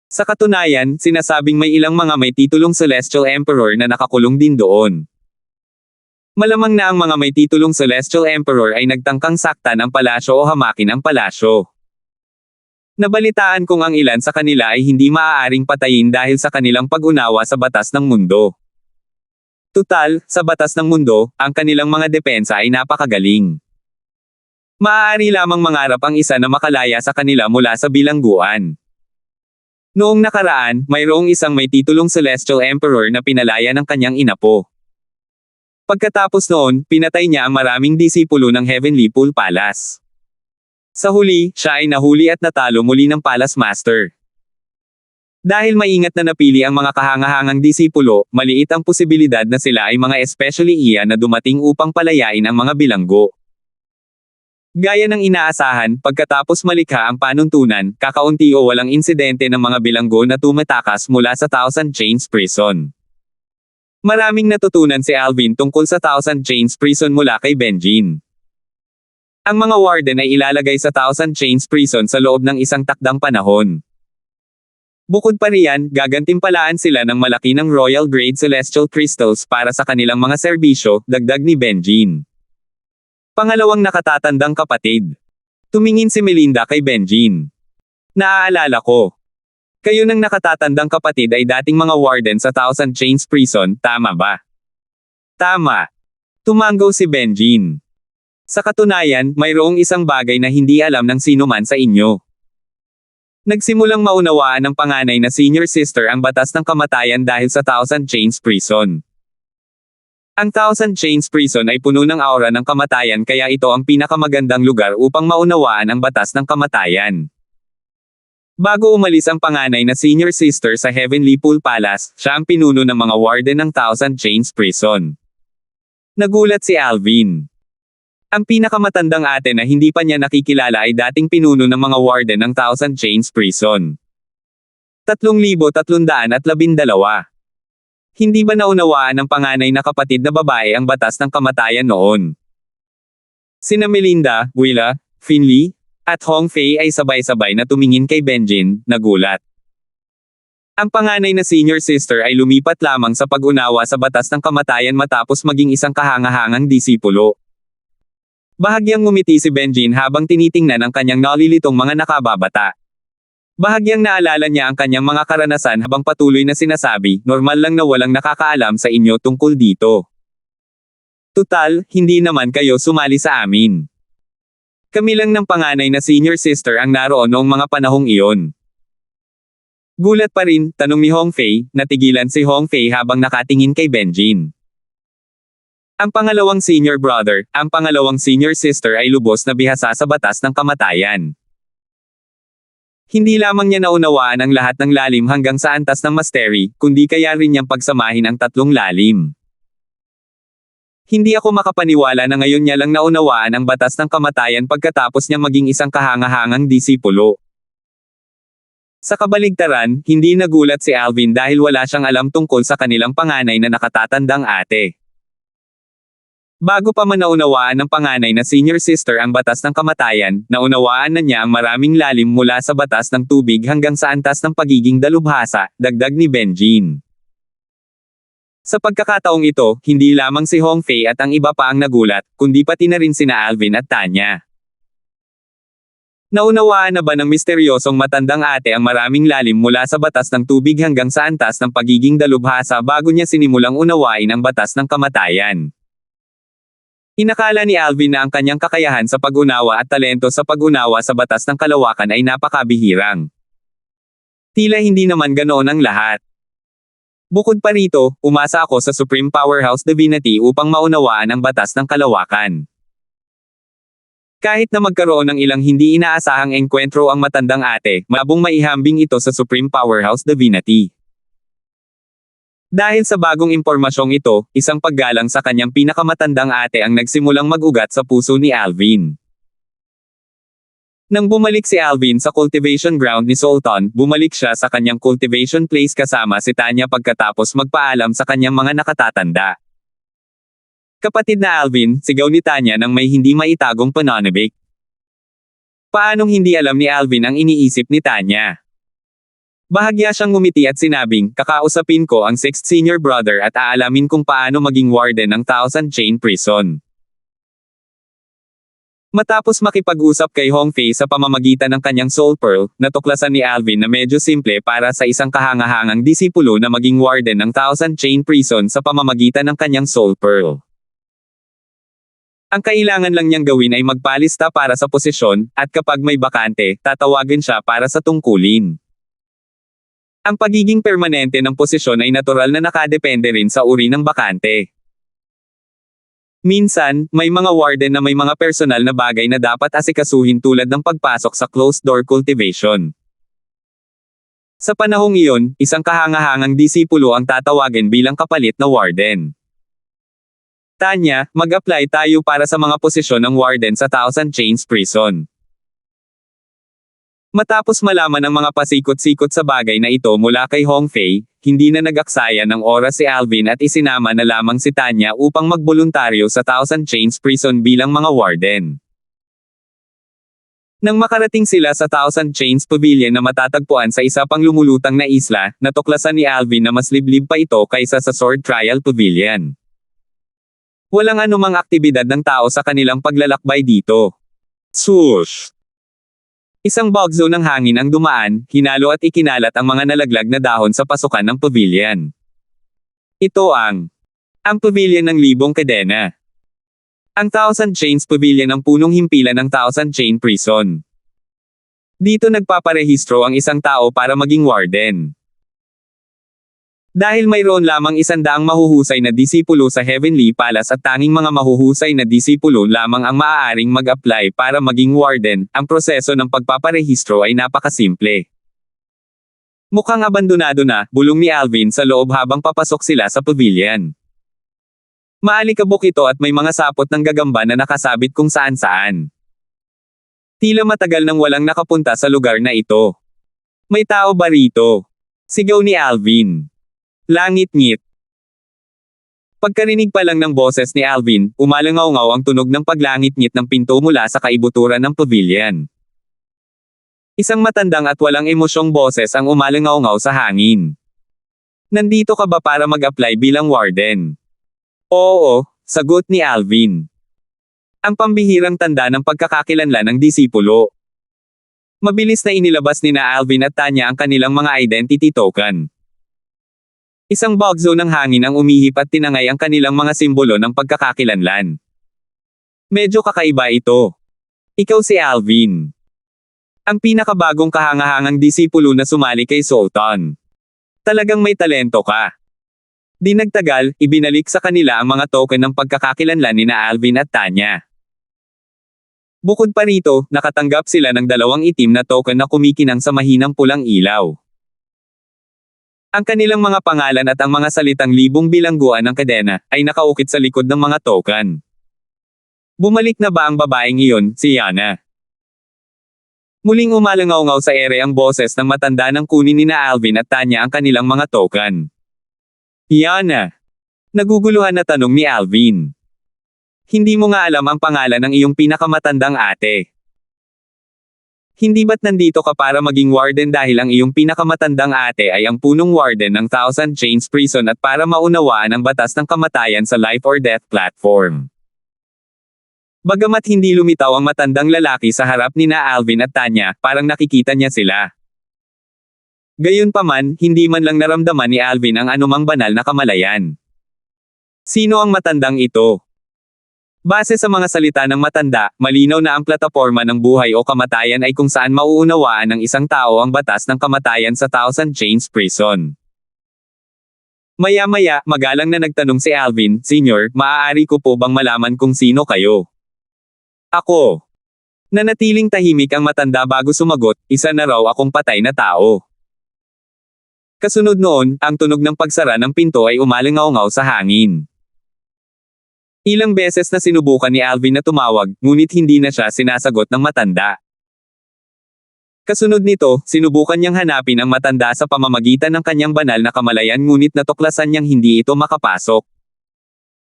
Sa katunayan, sinasabing may ilang mga may titulong Celestial Emperor na nakakulong din doon. Malamang na ang mga may titulong Celestial Emperor ay nagtangkang saktan ang palasyo o hamakin ang palasyo. Nabalitaan kong ang ilan sa kanila ay hindi maaaring patayin dahil sa kanilang pag-unawa sa batas ng mundo. Tutal, sa batas ng mundo, ang kanilang mga depensa ay napakagaling. Maaari lamang mangarap ang isa na makalaya sa kanila mula sa bilangguan. Noong nakaraan, mayroong isang may titulong Celestial Emperor na pinalaya ng kanyang inapo. Pagkatapos noon, pinatay niya ang maraming disipulo ng Heavenly Pool Palace. Sa huli, siya ay nahuli at natalo muli ng Palace Master. Dahil maingat na napili ang mga kahangahangang disipulo, maliit ang posibilidad na sila ay mga especially iya na dumating upang palayain ang mga bilanggo. Gaya ng inaasahan, pagkatapos malikha ang panuntunan, kakaunti o walang insidente ng mga bilanggo na tumatakas mula sa Thousand Chains Prison. Maraming natutunan si Alvin tungkol sa Thousand Chains Prison mula kay Benjin. Ang mga warden ay ilalagay sa Thousand Chains Prison sa loob ng isang takdang panahon. Bukod pa riyan, gagantimpalaan sila ng malaki ng Royal Grade Celestial Crystals para sa kanilang mga serbisyo, dagdag ni Benjin. Pangalawang nakatatandang kapatid. Tumingin si Melinda kay Benjin. Naaalala ko. Kayo ng nakatatandang kapatid ay dating mga warden sa Thousand Chains Prison, tama ba? Tama. Tumanggaw si Benjin. Sa katunayan, mayroong isang bagay na hindi alam ng sino man sa inyo. Nagsimulang maunawaan ng panganay na senior sister ang batas ng kamatayan dahil sa Thousand Chains Prison. Ang Thousand Chains Prison ay puno ng aura ng kamatayan kaya ito ang pinakamagandang lugar upang maunawaan ang batas ng kamatayan. Bago umalis ang panganay na senior sister sa Heavenly Pool Palace, siya ang pinuno ng mga warden ng Thousand Chains Prison. Nagulat si Alvin. Ang pinakamatandang ate na hindi pa niya nakikilala ay dating pinuno ng mga warden ng Thousand Chains Prison. 3,312. Hindi ba naunawaan ng panganay na kapatid na babae ang batas ng kamatayan noon? Sina Melinda, Willa, Finley, at Hong Fei ay sabay-sabay na tumingin kay Benjin, nagulat. Ang panganay na senior sister ay lumipat lamang sa pag-unawa sa batas ng kamatayan matapos maging isang kahangahangang disipulo. Bahagyang ngumiti si Benjin habang tinitingnan ang kanyang nalilitong mga nakababata. Bahagyang naalala niya ang kanyang mga karanasan habang patuloy na sinasabi, normal lang na walang nakakaalam sa inyo tungkol dito. Tutal, hindi naman kayo sumali sa amin. Kami lang ng panganay na senior sister ang naroon noong mga panahong iyon. Gulat pa rin, tanong ni Hong Fei, natigilan si Hong Fei habang nakatingin kay Benjin. Ang pangalawang senior brother, ang pangalawang senior sister ay lubos na bihasa sa batas ng kamatayan. Hindi lamang niya naunawaan ang lahat ng lalim hanggang sa antas ng mastery, kundi kaya rin niyang pagsamahin ang tatlong lalim. Hindi ako makapaniwala na ngayon niya lang naunawaan ang batas ng kamatayan pagkatapos niya maging isang kahangahangang disipulo. Sa kabaligtaran, hindi nagulat si Alvin dahil wala siyang alam tungkol sa kanilang panganay na nakatatandang ate. Bago pa man naunawaan ng panganay na senior sister ang batas ng kamatayan, naunawaan na niya ang maraming lalim mula sa batas ng tubig hanggang sa antas ng pagiging dalubhasa, dagdag ni Benjin. Sa pagkakataong ito, hindi lamang si Hong Fei at ang iba pa ang nagulat, kundi pati na rin sina Alvin at Tanya. Naunawaan na ba ng misteryosong matandang ate ang maraming lalim mula sa batas ng tubig hanggang sa antas ng pagiging dalubhasa bago niya sinimulang unawain ang batas ng kamatayan? Inakala ni Alvin na ang kanyang kakayahan sa pag-unawa at talento sa pag-unawa sa batas ng kalawakan ay napakabihirang. Tila hindi naman ganoon ang lahat. Bukod pa rito, umasa ako sa Supreme Powerhouse Divinity upang maunawaan ang batas ng kalawakan. Kahit na magkaroon ng ilang hindi inaasahang engkwentro ang matandang ate, malabong maihambing ito sa Supreme Powerhouse Divinity. Dahil sa bagong impormasyong ito, isang paggalang sa kanyang pinakamatandang ate ang nagsimulang mag-ugat sa puso ni Alvin. Nang bumalik si Alvin sa cultivation ground ni Sultan, bumalik siya sa kanyang cultivation place kasama si Tanya pagkatapos magpaalam sa kanyang mga nakatatanda. Kapatid na Alvin, sigaw ni Tanya nang may hindi maitagong pananabik. Paanong hindi alam ni Alvin ang iniisip ni Tanya? Bahagya siyang ngumiti at sinabing, kakausapin ko ang 6th senior brother at aalamin kung paano maging warden ng Thousand Chain Prison. Matapos makipag-usap kay Hong Fei sa pamamagitan ng kanyang Soul Pearl, natuklasan ni Alvin na medyo simple para sa isang kahangahangang disipulo na maging warden ng Thousand Chain Prison sa pamamagitan ng kanyang Soul Pearl. Ang kailangan lang niyang gawin ay magpalista para sa posisyon, at kapag may bakante, tatawagin siya para sa tungkulin. Ang pagiging permanente ng posisyon ay natural na nakadepende rin sa uri ng bakante. Minsan, may mga warden na may mga personal na bagay na dapat asikasuhin tulad ng pagpasok sa closed-door cultivation. Sa panahong iyon, isang kahangahangang disipulo ang tatawagin bilang kapalit na warden. Tanya, mag-apply tayo para sa mga posisyon ng warden sa Thousand Chains Prison. Matapos malaman ang mga pasikot-sikot sa bagay na ito mula kay Hong Fei, hindi na nag-aksaya ng oras si Alvin at isinama na lamang si Tanya upang magboluntaryo sa Thousand Chains Prison bilang mga warden. Nang makarating sila sa Thousand Chains Pavilion na matatagpuan sa isa pang lumulutang na isla, natuklasan ni Alvin na mas liblib pa ito kaysa sa Sword Trial Pavilion. Walang anumang aktibidad ng tao sa kanilang paglalakbay dito. Swoosh! Isang bugzo ng hangin ang dumaan, hinalo at ikinalat ang mga nalaglag na dahon sa pasukan ng pavilion. Ito ang pavilion ng libong kadena. Ang Thousand Chains Pavilion ang punong himpilan ng Thousand Chain Prison. Dito nagpaparehistro ang isang tao para maging warden. Dahil mayroon lamang 100 mahuhusay na disipulo sa Heavenly Palace at tanging mga mahuhusay na disipulo lamang ang maaaring mag-apply para maging warden, ang proseso ng pagpaparehistro ay napakasimple. Mukhang abandonado na, bulong ni Alvin sa loob habang papasok sila sa pavilion. Maalikabok ito at may mga sapot ng gagamba na nakasabit kung saan-saan. Tila matagal nang walang nakapunta sa lugar na ito. May tao ba rito? Sigaw ni Alvin. Langit-ngit. Pagkarinig pa lang ng boses ni Alvin, umalangaw-ngaw ang tunog ng paglangit-ngit ng pinto mula sa kaibuturan ng pavilion. Isang matandang at walang emosyong boses ang umalangaw-ngaw sa hangin. Nandito ka ba para mag-apply bilang warden? Oo, sagot ni Alvin. Ang pambihirang tanda ng pagkakakilanlan ng disipulo. Mabilis na inilabas ni na Alvin at Tanya ang kanilang mga identity token. Isang bugzo ng hangin ang umihip at tinangay ang kanilang mga simbolo ng pagkakakilanlan. Medyo kakaiba ito. Ikaw si Alvin. Ang pinakabagong kahangahangang disipulo na sumali kay Sultan. Talagang may talento ka. Di nagtagal, ibinalik sa kanila ang mga token ng pagkakakilanlan ni na Alvin at Tanya. Bukod pa rito, nakatanggap sila ng 2 itim na token na kumikinang sa mahinang pulang ilaw. Ang kanilang mga pangalan at ang mga salitang libong bilangguan ng kadena, ay nakaukit sa likod ng mga token. Bumalik na ba ang babaeng iyon, si Yana? Muling umalangaw-ngaw sa ere ang boses ng matanda nang kunin ni na Alvin at Tanya ang kanilang mga token. Yana. Naguguluhan na tanong ni Alvin. Hindi mo nga alam ang pangalan ng iyong pinakamatandang ate. Hindi ba't nandito ka para maging warden dahil ang iyong pinakamatandang ate ay ang punong warden ng Thousand Chains Prison at para maunawaan ang batas ng kamatayan sa life or death platform? Bagamat hindi lumitaw ang matandang lalaki sa harap ni na Alvin at Tanya, parang nakikita niya sila. Gayunpaman, hindi man lang naramdaman ni Alvin ang anumang banal na kamalayan. Sino ang matandang ito? Base sa mga salita ng matanda, malinaw na ang plataporma ng buhay o kamatayan ay kung saan mauunawaan ng isang tao ang batas ng kamatayan sa Thousand Chains Prison. Maya-maya, magalang na nagtanong si Alvin, "Senior, maaari ko po bang malaman kung sino kayo?" "Ako." Nanatiling tahimik ang matanda bago sumagot, "Isa na raw akong patay na tao." Kasunod noon, ang tunog ng pagsara ng pinto ay umalingaw-ngaw sa hangin. Ilang beses na sinubukan ni Alvin na tumawag, ngunit hindi na siya sinasagot ng matanda. Kasunod nito, sinubukan niyang hanapin ang matanda sa pamamagitan ng kanyang banal na kamalayan ngunit natuklasan niyang hindi ito makapasok.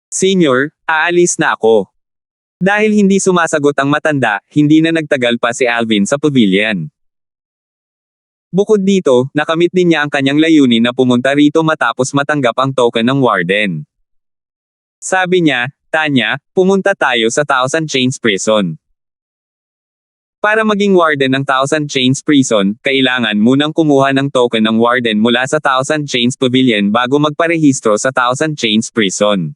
"Senior, aalis na ako." Dahil hindi sumasagot ang matanda, hindi na nagtagal pa si Alvin sa pavilion. Bukod dito, nakamit din niya ang kanyang layunin na pumunta rito matapos matanggap ang token ng warden. Sabi niya, "Tanya, pumunta tayo sa Thousand Chains Prison." Para maging warden ng Thousand Chains Prison, kailangan munang kumuha ng token ng warden mula sa Thousand Chains Pavilion bago magparehistro sa Thousand Chains Prison.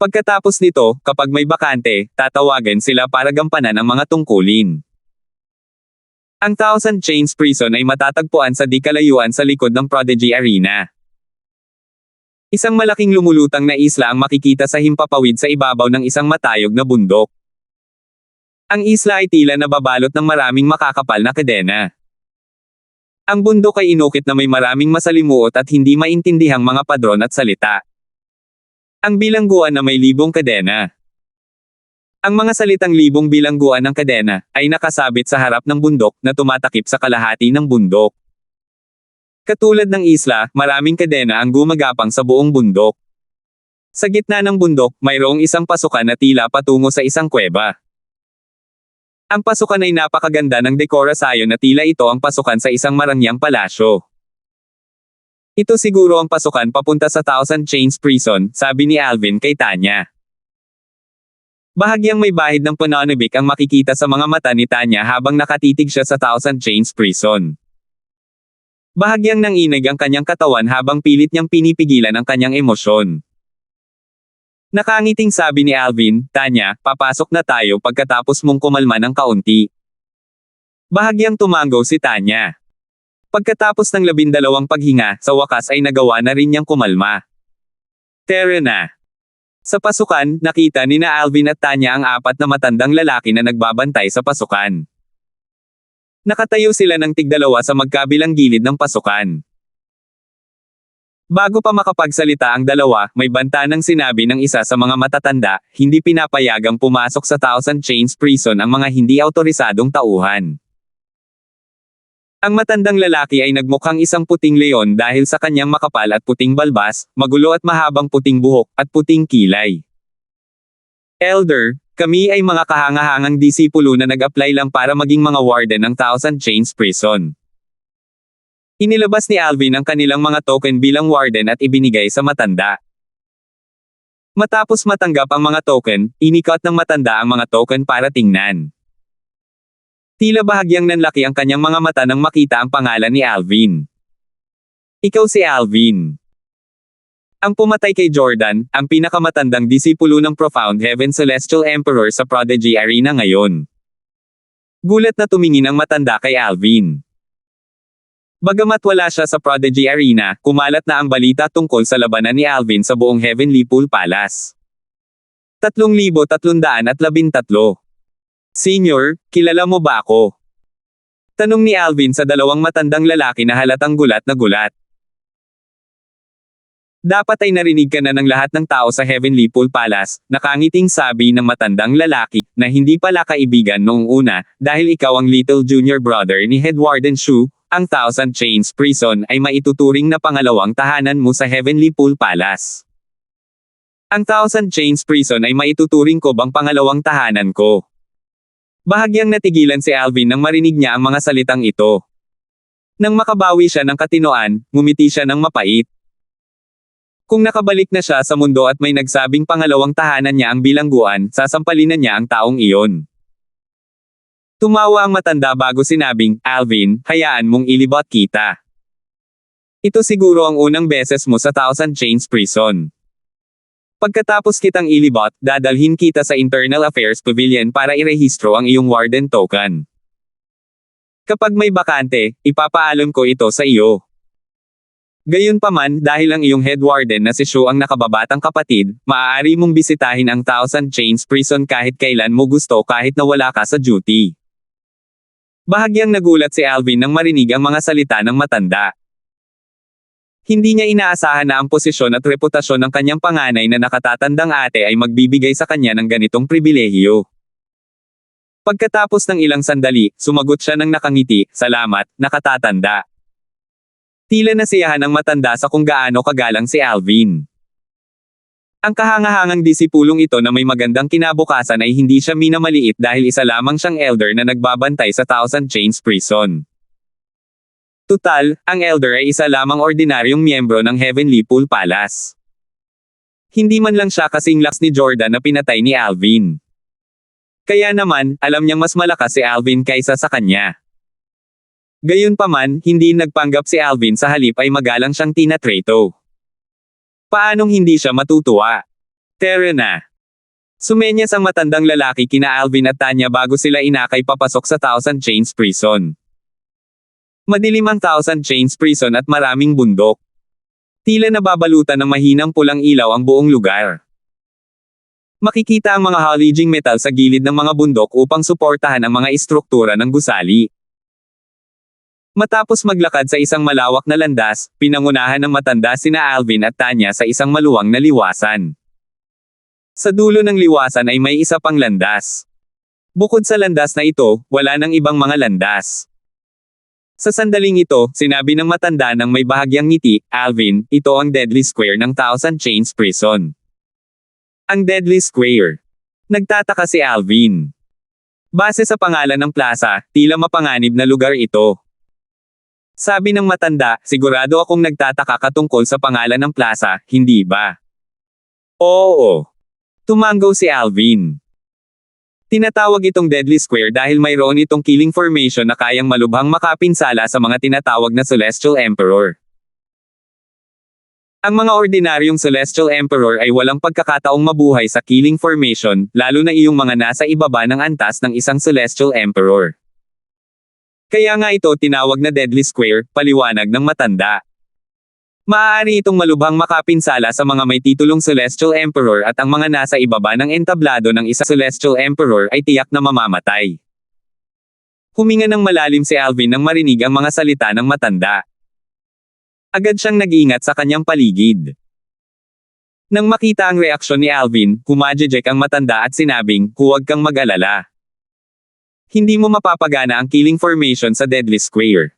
Pagkatapos nito, kapag may bakante, tatawagan sila para gampanan ang mga tungkulin. Ang Thousand Chains Prison ay matatagpuan sa di kalayuan sa likod ng Prodigy Arena. Isang malaking lumulutang na isla ang makikita sa himpapawid sa ibabaw ng isang matayog na bundok. Ang isla ay tila nababalot ng maraming makakapal na kadena. Ang bundok ay inukit na may maraming masalimuot at hindi maintindihang mga padron at salita. Ang bilangguan na may libong kadena. Ang mga salitang libong bilangguan ng kadena ay nakasabit sa harap ng bundok na tumatakip sa kalahati ng bundok. Katulad ng isla, maraming kadena ang gumagapang sa buong bundok. Sa gitna ng bundok, mayroong isang pasukan na tila patungo sa isang kuweba. Ang pasukan ay napakaganda ng dekorasyon na tila ito ang pasukan sa isang marangyang palasyo. "Ito siguro ang pasukan papunta sa Thousand Chains Prison," sabi ni Alvin kay Tanya. Bahagyang may bahid ng pananabik ang makikita sa mga mata ni Tanya habang nakatitig siya sa Thousand Chains Prison. Bahagyang nanginig ang kanyang katawan habang pilit niyang pinipigilan ang kanyang emosyon. Nakangiting sabi ni Alvin, "Tanya, papasok na tayo pagkatapos mong kumalma ng kaunti." Bahagyang tumango si Tanya. Pagkatapos ng 12 paghinga, sa wakas ay nagawa na rin niyang kumalma. Tara na. Sa pasukan, nakita ni na Alvin at Tanya ang 4 na matandang lalaki na nagbabantay sa pasukan. Nakatayo sila ng tig-2 sa magkabilang gilid ng pasukan. Bago pa makapagsalita ang dalawa, may banta ng sinabi ng isa sa mga matatanda, "Hindi pinapayagang pumasok sa Thousand Chains Prison ang mga hindi autorisadong tauhan." Ang matandang lalaki ay nagmukhang isang puting leon dahil sa kanyang makapal at puting balbas, magulo at mahabang puting buhok, at puting kilay. "Elder, kami ay mga kahangahangang disipulo na nag-apply lang para maging mga warden ng Thousand Chains Prison." Inilabas ni Alvin ang kanilang mga token bilang warden at ibinigay sa matanda. Matapos matanggap ang mga token, inikot ng matanda ang mga token para tingnan. Tila bahagyang nanlaki ang kanyang mga mata nang makita ang pangalan ni Alvin. "Ikaw si Alvin." Ang pumatay kay Jordan, ang pinakamatandang disipulo ng Profound Heaven Celestial Emperor sa Prodigy Arena ngayon. Gulat na tumingin ang matanda kay Alvin. Bagamat wala siya sa Prodigy Arena, kumalat na ang balita tungkol sa labanan ni Alvin sa buong Heavenly Pool Palace. 3,313. "Senior, kilala mo ba ako?" Tanong ni Alvin sa 2 matandang lalaki na halatang gulat na gulat. "Dapat ay narinig ka na ng lahat ng tao sa Heavenly Pool Palace," nakangiting sabi ng matandang lalaki, na hindi pala kaibigan noong una, dahil ikaw ang little junior brother ni Head Warden Shu. Ang Thousand Chains Prison ay maituturing na pangalawang tahanan mo sa Heavenly Pool Palace. Ang Thousand Chains Prison ay maituturing ko bang pangalawang tahanan ko? Bahagyang natigilan si Alvin nang marinig niya ang mga salitang ito. Nang makabawi siya ng katinoan, ngumiti siya ng mapait. Kung nakabalik na siya sa mundo at may nagsabing pangalawang tahanan niya ang bilangguan, sasampalin na niya ang taong iyon. Tumawa ang matanda bago sinabing, Alvin, hayaan mong ilibot kita. Ito siguro ang unang beses mo sa Thousand Chains Prison. Pagkatapos kitang ilibot, dadalhin kita sa Internal Affairs Pavilion para irehistro ang iyong warden token. Kapag may bakante, ipapaalam ko ito sa iyo. Gayunpaman, dahil ang iyong head warden na si Shu ang nakababatang kapatid, maaari mong bisitahin ang Thousand Chains Prison kahit kailan mo gusto kahit na wala ka sa duty. Bahagyang nagulat si Alvin nang marinig ang mga salita ng matanda. Hindi niya inaasahan na ang posisyon at reputasyon ng kanyang panganay na nakatatandang ate ay magbibigay sa kanya ng ganitong pribilehiyo. Pagkatapos ng ilang sandali, sumagot siya ng nakangiti, salamat, nakatatanda. Tila nasiyahan ng matanda sa kung gaano kagalang si Alvin. Ang kahangahangang disipulong ito na may magandang kinabukasan ay hindi siya minamaliit dahil isa lamang siyang elder na nagbabantay sa Thousand Chains Prison. Tutal, ang elder ay isa lamang ordinaryong miyembro ng Heavenly Pool Palace. Hindi man lang siya kasing lakas ni Jordan na pinatay ni Alvin. Kaya naman, alam niyang mas malakas si Alvin kaysa sa kanya. Gayunpaman, hindi nagpanggap si Alvin, sa halip ay magalang siyang tinatrato. Paanong hindi siya matutuwa? Tara na. Sumenyas ang matandang lalaki kina Alvin at Tanya bago sila inakay papasok sa Thousand Chains Prison. Madilim ang Thousand Chains Prison at maraming bundok. Tila nababalutan ng mahinang pulang ilaw ang buong lugar. Makikita ang mga haliging metal sa gilid ng mga bundok upang suportahan ang mga istruktura ng gusali. Matapos maglakad sa isang malawak na landas, pinangunahan ng matanda sina Alvin at Tanya sa isang maluwang na liwasan. Sa dulo ng liwasan ay may isa pang landas. Bukod sa landas na ito, wala nang ibang mga landas. Sa sandaling ito, sinabi ng matanda ng may bahagyang ngiti, Alvin, ito ang Deadly Square ng Thousand Chains Prison. Ang Deadly Square. Nagtataka si Alvin. Base sa pangalan ng plaza, tila mapanganib na lugar ito. Sabi ng matanda, sigurado akong nagtataka ka tungkol sa pangalan ng plaza, hindi ba? Oo. Tumanggaw si Alvin. Tinatawag itong Deadly Square dahil mayroon itong killing formation na kayang malubhang makapinsala sa mga tinatawag na Celestial Emperor. Ang mga ordinaryong Celestial Emperor ay walang pagkakataong mabuhay sa killing formation, lalo na iyong mga nasa ibaba ng antas ng isang Celestial Emperor. Kaya nga ito tinawag na Deadly Square, paliwanag ng matanda. Maaari itong malubhang makapinsala sa mga may titulong Celestial Emperor at ang mga nasa ibaba ng entablado ng isa Celestial Emperor ay tiyak na mamamatay. Huminga ng malalim si Alvin nang marinig ang mga salita ng matanda. Agad siyang nag-iingat sa kanyang paligid. Nang makita ang reaksyon ni Alvin, kumajejek ang matanda at sinabing, huwag kang mag-alala. Hindi mo mapapagana ang killing formation sa Deadly Square.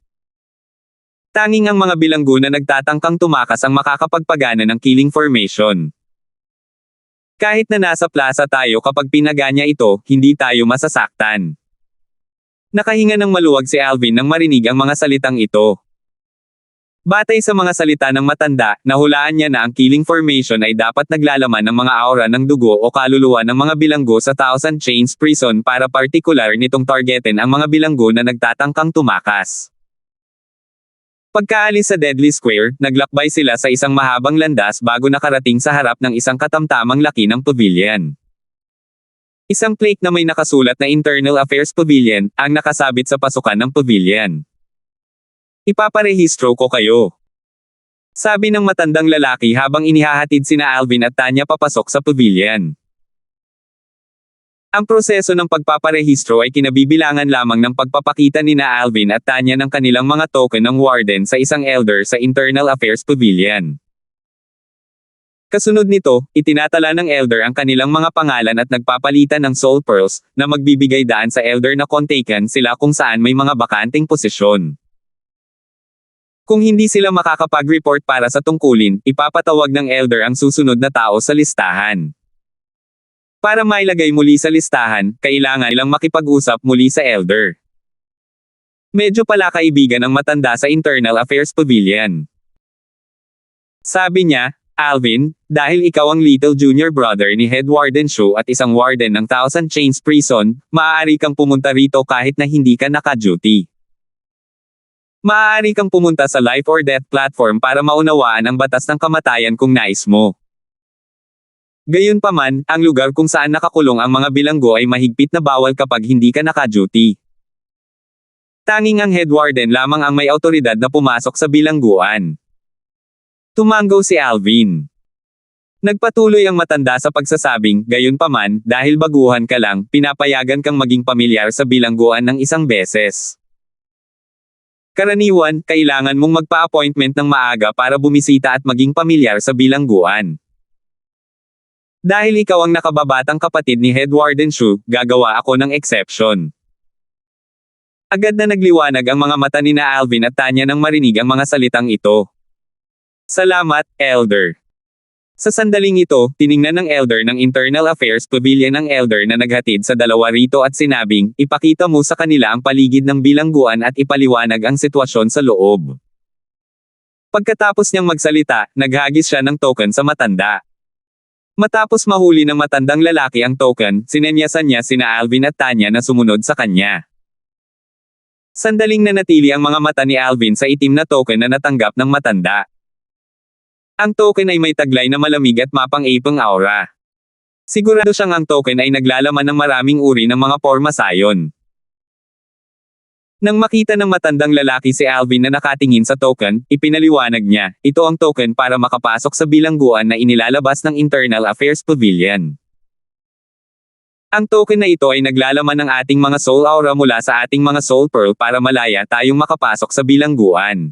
Tanging ang mga bilanggo na nagtatangkang tumakas ang makakapagpagana ng killing formation. Kahit na nasa plaza tayo kapag pinaganya ito, hindi tayo masasaktan. Nakahinga ng maluwag si Alvin nang marinig ang mga salitang ito. Batay sa mga salita ng matanda, nahulaan niya na ang killing formation ay dapat naglalaman ng mga aura ng dugo o kaluluwa ng mga bilanggo sa Thousand Chains Prison para partikular nitong targetin ang mga bilanggo na nagtatangkang tumakas. Pagkaalis sa Deadly Square, naglakbay sila sa isang mahabang landas bago nakarating sa harap ng isang katamtamang laki ng pavilion. Isang plaque na may nakasulat na Internal Affairs Pavilion, ang nakasabit sa pasukan ng pavilion. Ipaparehistro ko kayo. Sabi ng matandang lalaki habang inihahatid sina Alvin at Tanya papasok sa pavilion. Ang proseso ng pagpaparehistro ay kinabibilangan lamang ng pagpapakita nina Alvin at Tanya ng kanilang mga token ng warden sa isang elder sa Internal Affairs Pavilion. Kasunod nito, itinatala ng elder ang kanilang mga pangalan at nagpapalitan ng soul pearls, na magbibigay daan sa elder na kontaken sila kung saan may mga bakanting posisyon. Kung hindi sila makakapag-report para sa tungkulin, ipapatawag ng elder ang susunod na tao sa listahan. Para mailagay muli sa listahan, kailangan nilang makipag-usap muli sa elder. Medyo pala kaibigan ang matanda sa Internal Affairs Pavilion. Sabi niya, Alvin, dahil ikaw ang little junior brother ni Head Warden Shu at isang warden ng Thousand Chains Prison, maaari kang pumunta rito kahit na hindi ka naka-duty. Maaari kang pumunta sa life or death platform para maunawaan ang batas ng kamatayan kung nais mo. Gayunpaman, ang lugar kung saan nakakulong ang mga bilanggo ay mahigpit na bawal kapag hindi ka naka-duty. Tanging ang Head Warden lamang ang may awtoridad na pumasok sa bilangguan. Tumanggo si Alvin. Nagpatuloy ang matanda sa pagsasabing, gayunpaman, dahil baguhan ka lang, pinapayagan kang maging pamilyar sa bilangguan ng isang beses. Karaniwan, kailangan mong magpa-appointment ng maaga para bumisita at maging pamilyar sa bilangguan. Dahil ikaw ang nakababatang kapatid ni Head Warden Shu, gagawa ako ng exception. Agad na nagliwanag ang mga mata ni na Alvin at Tanya nang marinig ang mga salitang ito. Salamat, Elder. Sa sandaling ito, tiningnan ng Elder ng Internal Affairs Pavilion ng Elder na naghatid sa dalawa rito at sinabing, ipakita mo sa kanila ang paligid ng bilangguan at ipaliwanag ang sitwasyon sa loob. Pagkatapos niyang magsalita, naghagis siya ng token sa matanda. Matapos mahuli ng matandang lalaki ang token, sinenyasan niya sina Alvin at Tanya na sumunod sa kanya. Sandaling nanatili ang mga mata ni Alvin sa itim na token na natanggap ng matanda. Ang token ay may taglay na malamig at mapang-ipang aura. Sigurado siyang ang token ay naglalaman ng maraming uri ng mga pormasayon. Nang makita ng matandang lalaki si Alvin na nakatingin sa token, ipinaliwanag niya, ito ang token para makapasok sa bilangguan na inilalabas ng Internal Affairs Pavilion. Ang token na ito ay naglalaman ng ating mga soul aura mula sa ating mga soul pearl para malaya tayong makapasok sa bilangguan.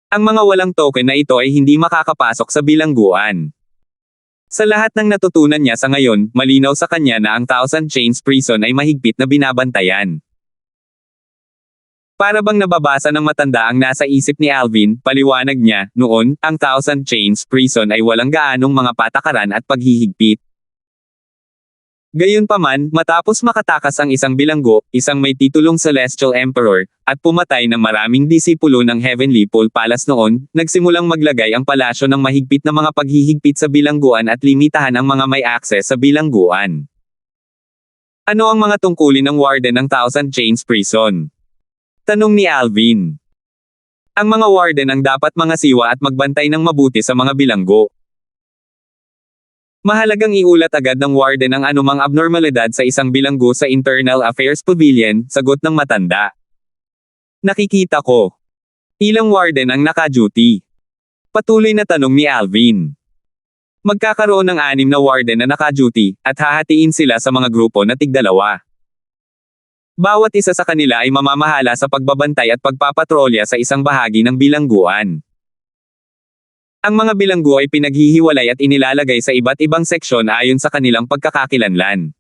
Ang mga walang token na ito ay hindi makakapasok sa bilangguan. Sa lahat ng natutunan niya sa ngayon, malinaw sa kanya na ang Thousand Chains Prison ay mahigpit na binabantayan. Para bang nababasa ng matanda ang nasa isip ni Alvin, paliwanag niya, noon, ang Thousand Chains Prison ay walang gaanong mga patakaran at paghihigpit. Gayunpaman, matapos makatakas ang isang bilanggo, isang may titulong Celestial Emperor, at pumatay ng maraming disipulo ng Heavenly Pole Palace noon, nagsimulang maglagay ang palasyo ng mahigpit na mga paghihigpit sa bilangguan at limitahan ang mga may akses sa bilangguan. Ano ang mga tungkulin ng warden ng Thousand Chains Prison? Tanong ni Alvin. Ang mga warden ang dapat mga siwa at magbantay ng mabuti sa mga bilanggo. Mahalagang iulat agad ng warden ang anumang abnormalidad sa isang bilanggo sa Internal Affairs Pavilion, sagot ng matanda. Nakikita ko. Ilang warden ang naka-duty? Patuloy na tanong ni Alvin. Magkakaroon ng 6 na warden na naka-duty, at hahatiin sila sa mga grupo na tig-2. Bawat isa sa kanila ay mamamahala sa pagbabantay at pagpapatrolya sa isang bahagi ng bilangguan. Ang mga bilanggo ay pinaghihiwalay at inilalagay sa iba't ibang seksyon ayon sa kanilang pagkakakilanlan.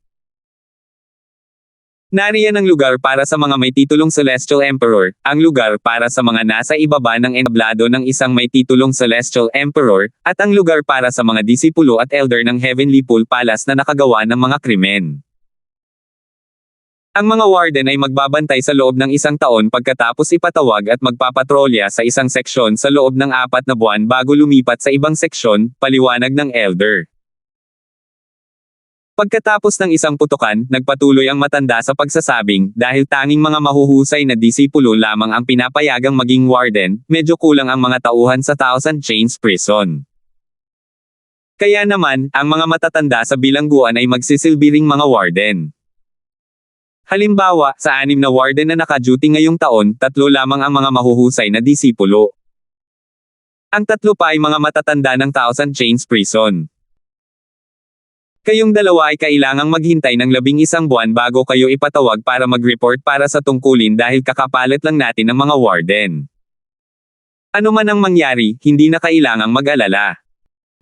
Nariyan ang lugar para sa mga may titulong Celestial Emperor, ang lugar para sa mga nasa ibaba ng entablado ng isang may titulong Celestial Emperor, at ang lugar para sa mga disipulo at elder ng Heavenly Pole Palace na nakagawa ng mga krimen. Ang mga warden ay magbabantay sa loob ng 1 taon pagkatapos ipatawag at magpapatrolya sa isang seksyon sa loob ng 4 na buwan bago lumipat sa ibang seksyon, paliwanag ng elder. Pagkatapos ng isang putukan, nagpatuloy ang matanda sa pagsasabing, dahil tanging mga mahuhusay na disipulo lamang ang pinapayagang maging warden, medyo kulang ang mga tauhan sa Thousand Chains Prison. Kaya naman, ang mga matatanda sa bilangguan ay magsisilbi ring mga warden. Halimbawa, sa 6 na warden na naka-duty ngayong taon, 3 lamang ang mga mahuhusay na disipulo. Ang 3 pa ay mga matatanda ng Thousand Chains Prison. Kayong 2 ay kailangang maghintay ng 11 buwan bago kayo ipatawag para mag-report para sa tungkulin dahil kakapalit lang natin ng mga warden. Ano man ang mangyari, hindi na kailangang mag-alala.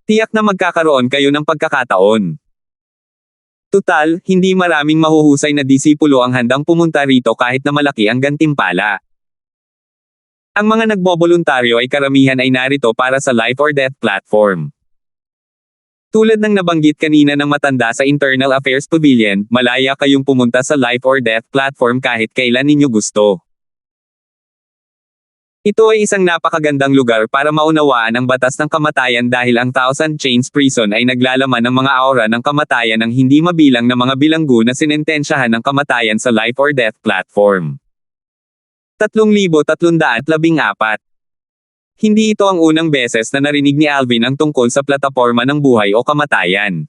Tiyak na magkakaroon kayo ng pagkakataon. Tutal, hindi maraming mahuhusay na disipulo ang handang pumunta rito kahit na malaki ang gantimpala. Ang mga nagboboluntaryo ay karamihan ay narito para sa life or death platform. Tulad ng nabanggit kanina ng matanda sa Internal Affairs Pavilion, malaya kayong pumunta sa life or death platform kahit kailan ninyo gusto. Ito ay isang napakagandang lugar para maunawaan ang batas ng kamatayan dahil ang Thousand Chains Prison ay naglalaman ng mga aura ng kamatayan ng hindi mabilang na mga bilanggo na sinentensyahan ng kamatayan sa life or death platform. 3,314. Hindi ito ang unang beses na narinig ni Alvin ang tungkol sa plataporma ng buhay o kamatayan.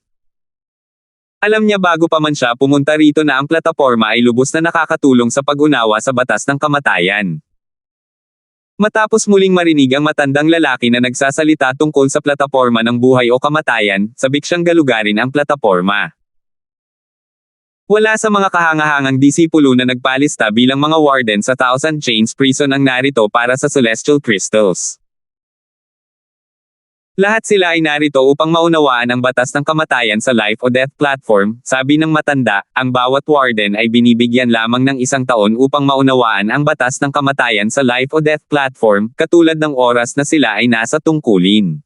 Alam niya bago pa man siya pumunta rito na ang plataporma ay lubos na nakakatulong sa pag-unawa sa batas ng kamatayan. Matapos muling marinig ang matandang lalaki na nagsasalita tungkol sa plataporma ng buhay o kamatayan, sabik siyang galugarin ang plataporma. Wala sa mga kahangahangang disipulo na nagpalista bilang mga warden sa Thousand Chains Prison ang narito para sa Celestial Crystals. Lahat sila ay narito upang maunawaan ang batas ng kamatayan sa life o death platform, sabi ng matanda, ang bawat warden ay binibigyan lamang ng 1 taon upang maunawaan ang batas ng kamatayan sa life o death platform, katulad ng oras na sila ay nasa tungkulin.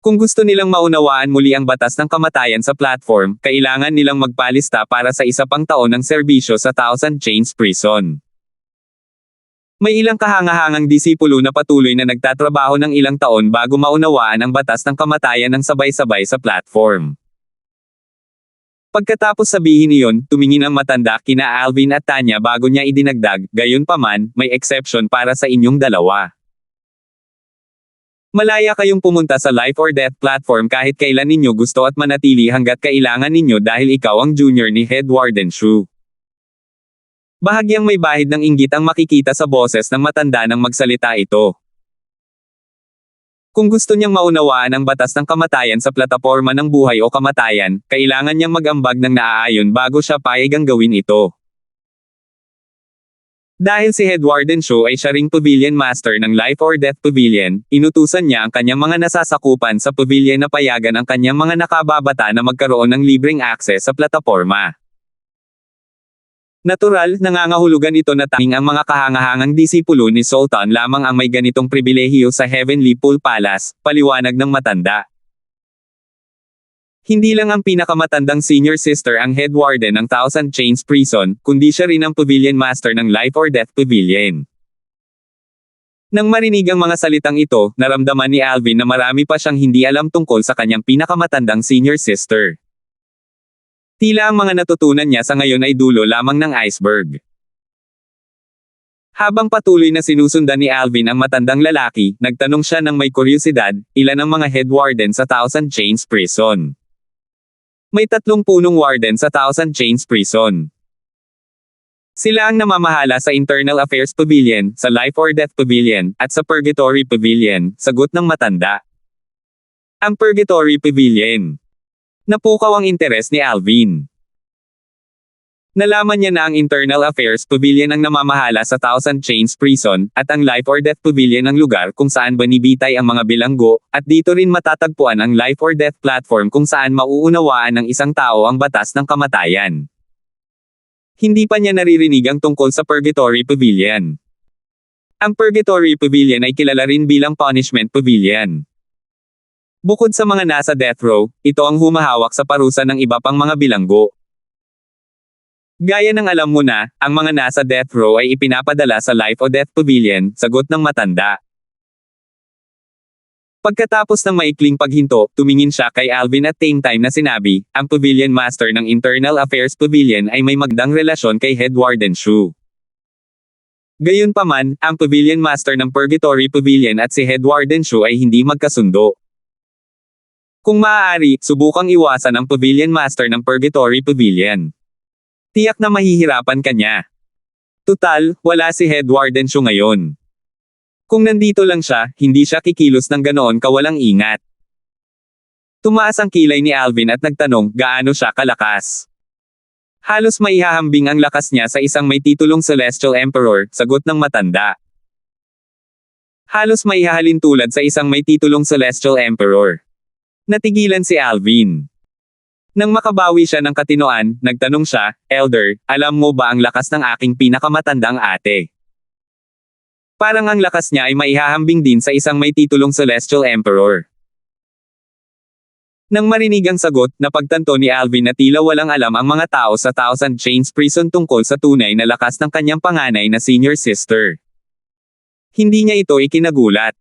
Kung gusto nilang maunawaan muli ang batas ng kamatayan sa platform, kailangan nilang magpalista para sa 1 pang taon ng serbisyo sa Thousand Chains Prison. May ilang kahangahangang disipulo na patuloy na nagtatrabaho ng ilang taon bago maunawaan ang batas ng kamatayan ng sabay-sabay sa platform. Pagkatapos sabihin iyon, tumingin ang matanda kina Alvin at Tanya bago niya idinagdag, gayunpaman, may exception para sa inyong dalawa. Malaya kayong pumunta sa life or death platform kahit kailan ninyo gusto at manatili hanggat kailangan ninyo dahil ikaw ang junior ni Head Warden Shu. Bahagyang may bahid ng inggit ang makikita sa boses ng matanda nang magsalita ito. Kung gusto niyang maunawaan ang batas ng kamatayan sa plataporma ng buhay o kamatayan, kailangan niyang mag-ambag ng naaayon bago siya payagang gawin ito. Dahil si Head Warden Shu ay siya ring Pavilion Master ng Life or Death Pavilion, inutusan niya ang kanyang mga nasasakupan sa pavilion na payagan ang kanyang mga nakababata na magkaroon ng libreng access sa plataporma. Natural, nangangahulugan ito na tanging ang mga kahangahangang disipulo ni Sultan lamang ang may ganitong pribilehiyo sa Heavenly Pool Palace, paliwanag ng matanda. Hindi lang ang pinakamatandang senior sister ang head warden ng Thousand Chains Prison, kundi siya rin ang Pavilion Master ng Life or Death Pavilion. Nang marinig ang mga salitang ito, naramdaman ni Alvin na marami pa siyang hindi alam tungkol sa kanyang pinakamatandang senior sister. Tila ang mga natutunan niya sa ngayon ay dulo lamang ng iceberg. Habang patuloy na sinusundan ni Alvin ang matandang lalaki, nagtanong siya ng may kuryosidad, ilan ang mga head warden sa Thousand Chains Prison? May 3 punong warden sa Thousand Chains Prison. Sila ang namamahala sa Internal Affairs Pavilion, sa Life or Death Pavilion, at sa Purgatory Pavilion, sagot ng matanda. Ang Purgatory Pavilion. Napukaw ang interes ni Alvin. Nalaman niya na ang Internal Affairs Pavilion ang namamahala sa Thousand Chains Prison, at ang Life or Death Pavilion ang lugar kung saan banibitay ang mga bilanggo, at dito rin matatagpuan ang Life or Death Platform kung saan mauunawaan ng isang tao ang batas ng kamatayan. Hindi pa niya naririnig ang tungkol sa Purgatory Pavilion. Ang Purgatory Pavilion ay kilala rin bilang Punishment Pavilion. Bukod sa mga nasa death row, ito ang humahawak sa parusa ng iba pang mga bilanggo. Gaya ng alam mo na, ang mga nasa death row ay ipinapadala sa Life o Death Pavilion, sagot ng matanda. Pagkatapos ng maikling paghinto, tumingin siya kay Alvin at same time na sinabi, ang Pavilion Master ng Internal Affairs Pavilion ay may magandang relasyon kay Head Warden Shu. Gayunpaman, ang Pavilion Master ng Purgatory Pavilion at si Head Warden Shu ay hindi magkasundo. Kung maaari, subukang iwasan ang Pavilion Master ng Purgatory Pavilion. Tiyak na mahihirapan ka niya. Tutal, wala si Head Warden Shu ngayon. Kung nandito lang siya, hindi siya kikilos ng ganoon kawalang ingat. Tumaas ang kilay ni Alvin at nagtanong, gaano siya kalakas? Halos maihahambing ang lakas niya sa isang may titulong Celestial Emperor, sagot ng matanda. Halos maihahalin tulad sa isang may titulong Celestial Emperor. Natigilan si Alvin. Nang makabawi siya ng katinoan, nagtanong siya, Elder, alam mo ba ang lakas ng aking pinakamatandang ate? Parang ang lakas niya ay maihahambing din sa isang may titulong Celestial Emperor. Nang marinig ang sagot, napagtanto ni Alvin na tila walang alam ang mga tao sa Thousand Chains Prison tungkol sa tunay na lakas ng kanyang panganay na senior sister. Hindi niya ito ikinagulat.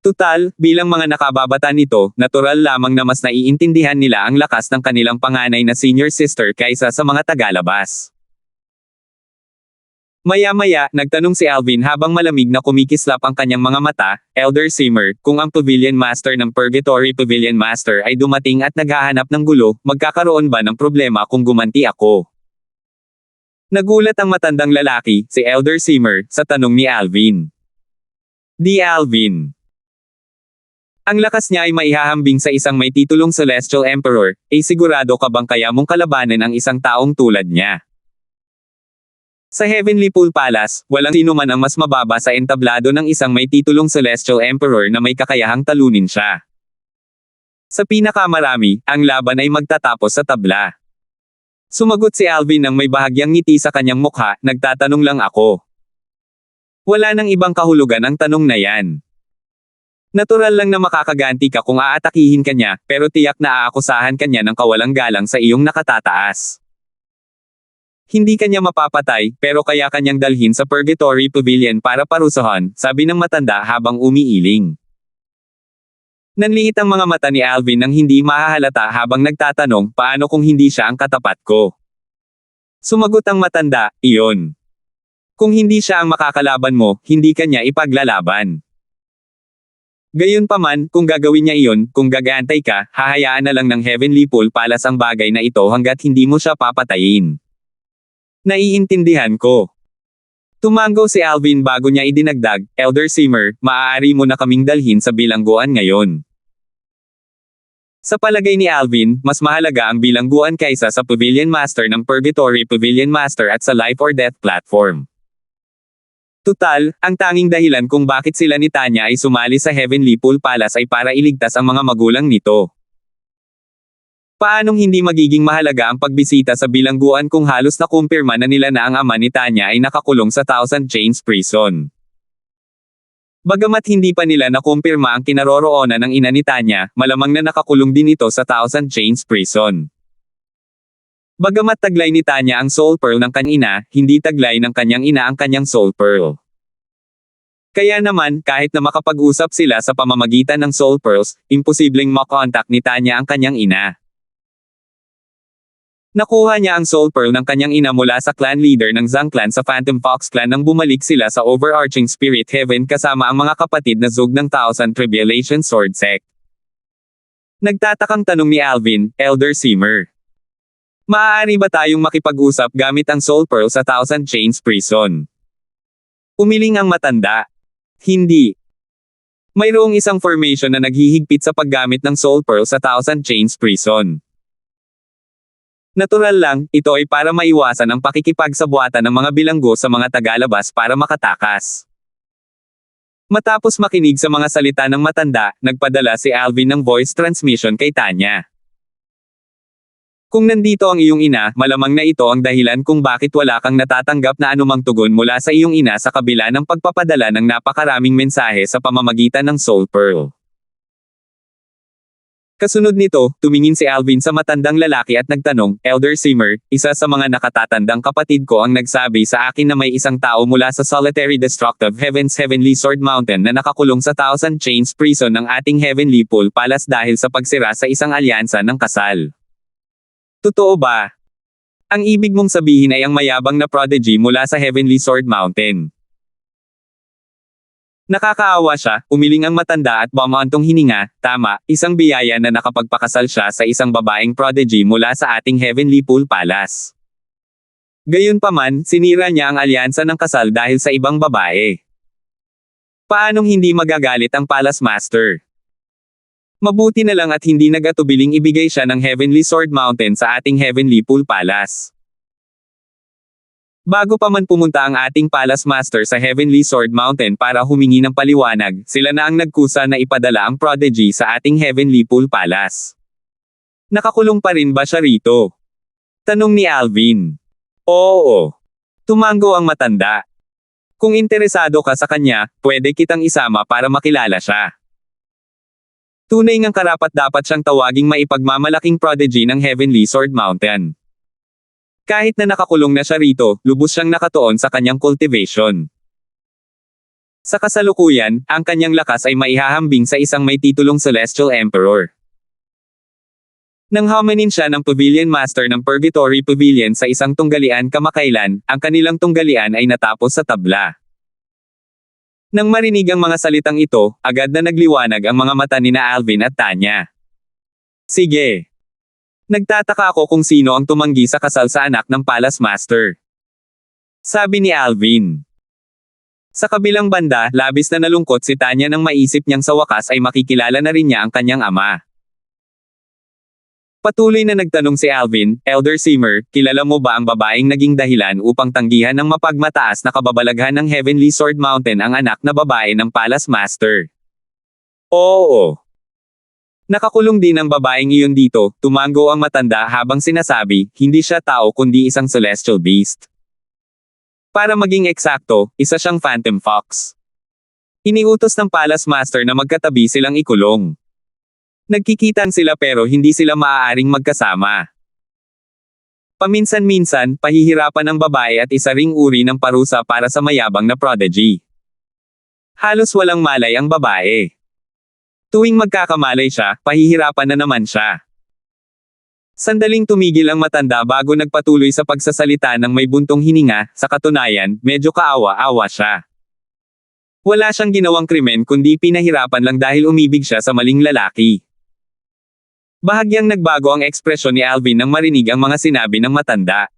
Tutal, bilang mga nakababata nito, natural lamang na mas naiintindihan nila ang lakas ng kanilang panganay na senior sister kaysa sa mga tagalabas. Maya-maya, nagtanong si Alvin habang malamig na kumikislap ang kanyang mga mata, Elder Simmer, kung ang Pavilion Master ng Purgatory Pavilion Master ay dumating at naghahanap ng gulo, magkakaroon ba ng problema kung gumanti ako? Nagulat ang matandang lalaki, si Elder Simmer, sa tanong ni Alvin. Di Alvin. Ang lakas niya ay maihahambing sa isang may titulong Celestial Emperor, sigurado ka bang kaya mong kalabanin ang isang taong tulad niya? Sa Heavenly Pool Palace, walang sino man ang mas mababa sa entablado ng isang may titulong Celestial Emperor na may kakayahang talunin siya. Sa pinakamarami, ang laban ay magtatapos sa tabla. Sumagot si Alvin nang may bahagyang ngiti sa kanyang mukha, nagtatanong lang ako. Wala nang ibang kahulugan ang tanong na yan. Natural lang na makakaganti ka kung aatakihin ka niya, pero tiyak na aakusahan ka niya ng kawalang galang sa iyong nakatataas. Hindi kanya mapapatay, pero kaya kanyang dalhin sa Purgatory Pavilion para parusahan, sabi ng matanda habang umiiling. Nanliit ang mga mata ni Alvin nang hindi mahahalata habang nagtatanong, paano kung hindi siya ang katapat ko? Sumagot ang matanda, iyon. Kung hindi siya ang makakalaban mo, hindi kanya ipaglalaban. Gayunpaman, kung gagawin niya iyon, kung gagaantay ka, hahayaan na lang ng Heavenly Pool Palace ang bagay na ito hanggat hindi mo siya papatayin. Naiintindihan ko. Tumango si Alvin bago niya idinagdag, Elder Simmer, maaari mo na kaming dalhin sa bilangguan ngayon. Sa palagay ni Alvin, mas mahalaga ang bilangguan kaysa sa Pavilion Master ng Purgatory Pavilion Master at sa Life or Death platform. Tutal, ang tanging dahilan kung bakit sila ni Tanya ay sumali sa Heavenly Pool Palace ay para iligtas ang mga magulang nito. Paanong hindi magiging mahalaga ang pagbisita sa bilangguan kung halos nakumpirma na nila na ang ama ni Tanya ay nakakulong sa Thousand Chains Prison? Bagamat hindi pa nila nakumpirma ang kinaroroonan ng ina ni Tanya, malamang na nakakulong din ito sa Thousand Chains Prison. Bagamat taglay ni Tanya ang Soul Pearl ng kanyang ina, hindi taglay ng kanyang ina ang kanyang Soul Pearl. Kaya naman, kahit na makapag-usap sila sa pamamagitan ng Soul Pearls, imposibleng makontak ni Tanya ang kanyang ina. Nakuha niya ang Soul Pearl ng kanyang ina mula sa clan leader ng Zhang Clan sa Phantom Fox Clan nang bumalik sila sa overarching Spirit Heaven kasama ang mga kapatid na Zug ng Thousand Tribulation Sword Sect. Nagtatakang tanong ni Alvin, Elder Simmer. Maaari ba tayong makipag-usap gamit ang Soul Pearl sa Thousand Chains Prison? Umiling ang matanda. Hindi. Mayroong isang formation na naghihigpit sa paggamit ng Soul Pearl sa Thousand Chains Prison. Natural lang, ito ay para maiwasan ang pakikipagsabuatan ng mga bilanggo sa mga tagalabas para makatakas. Matapos makinig sa mga salita ng matanda, nagpadala si Alvin ng voice transmission kay Tanya. Kung nandito ang iyong ina, malamang na ito ang dahilan kung bakit wala kang natatanggap na anumang tugon mula sa iyong ina sa kabila ng pagpapadala ng napakaraming mensahe sa pamamagitan ng Soul Pearl. Kasunod nito, tumingin si Alvin sa matandang lalaki at nagtanong, Elder Simmer, isa sa mga nakatatandang kapatid ko ang nagsabi sa akin na may isang tao mula sa Solitary Destructive Heaven's Heavenly Sword Mountain na nakakulong sa Thousand Chains Prison ng ating Heavenly Pool Palace dahil sa pagsira sa isang alyansa ng kasal. Totoo ba? Ang ibig mong sabihin ay ang mayabang na prodigy mula sa Heavenly Sword Mountain. Nakakaawa siya, umiling ang matanda at bumantong hininga, tama, isang biyaya na nakapagpakasal siya sa isang babaeng prodigy mula sa ating Heavenly Pool Palace. Gayunpaman, sinira niya ang alyansa ng kasal dahil sa ibang babae. Paanong hindi magagalit ang Palace Master? Mabuti na lang at hindi nag-atubiling ibigay siya ng Heavenly Sword Mountain sa ating Heavenly Pool Palace. Bago pa man pumunta ang ating Palace Master sa Heavenly Sword Mountain para humingi ng paliwanag, sila na ang nagkusa na ipadala ang prodigy sa ating Heavenly Pool Palace. Nakakulong pa rin ba siya rito? Tanong ni Alvin. Oo. Tumango ang matanda. Kung interesado ka sa kanya, pwede kitang isama para makilala siya. Tunay ngang karapat-dapat siyang tawaging maipagmamalaking prodigy ng Heavenly Sword Mountain. Kahit na nakakulong na siya rito, lubos siyang nakatuon sa kanyang cultivation. Sa kasalukuyan, ang kanyang lakas ay maihahambing sa isang may titulong Celestial Emperor. Nang hamanin siya ng Pavilion Master ng Purgatory Pavilion sa isang tunggalian kamakailan, ang kanilang tunggalian ay natapos sa tabla. Nang marinig ang mga salitang ito, agad na nagliwanag ang mga mata ni na Alvin at Tanya. Sige. Nagtataka ako kung sino ang tumanggi sa kasal sa anak ng Palace Master. Sabi ni Alvin. Sa kabilang banda, labis na nalungkot si Tanya nang maisip niyang sa wakas ay makikilala na rin niya ang kanyang ama. Patuloy na nagtanong si Alvin, Elder Simmer, kilala mo ba ang babaeng naging dahilan upang tanggihan ng mapagmataas na kababalaghan ng Heavenly Sword Mountain ang anak na babae ng Palace Master? Oo. Nakakulong din ang babaeng iyon dito, tumango ang matanda habang sinasabi, hindi siya tao kundi isang celestial beast. Para maging eksakto, isa siyang Phantom Fox. Iniutos ng Palace Master na magkatabi silang ikulong. Nagkikitan sila pero hindi sila maaaring magkasama. Paminsan-minsan, pahihirapan ang babae at isa ring uri ng parusa para sa mayabang na prodigy. Halos walang malay ang babae. Tuwing magkakamalay siya, pahihirapan na naman siya. Sandaling tumigil ang matanda bago nagpatuloy sa pagsasalita ng may buntong hininga, sa katunayan, medyo kaawa-awa siya. Wala siyang ginawang krimen kundi pinahirapan lang dahil umibig siya sa maling lalaki. Bahagyang nagbago ang ekspresyon ni Alvin nang marinig ang mga sinabi ng matanda.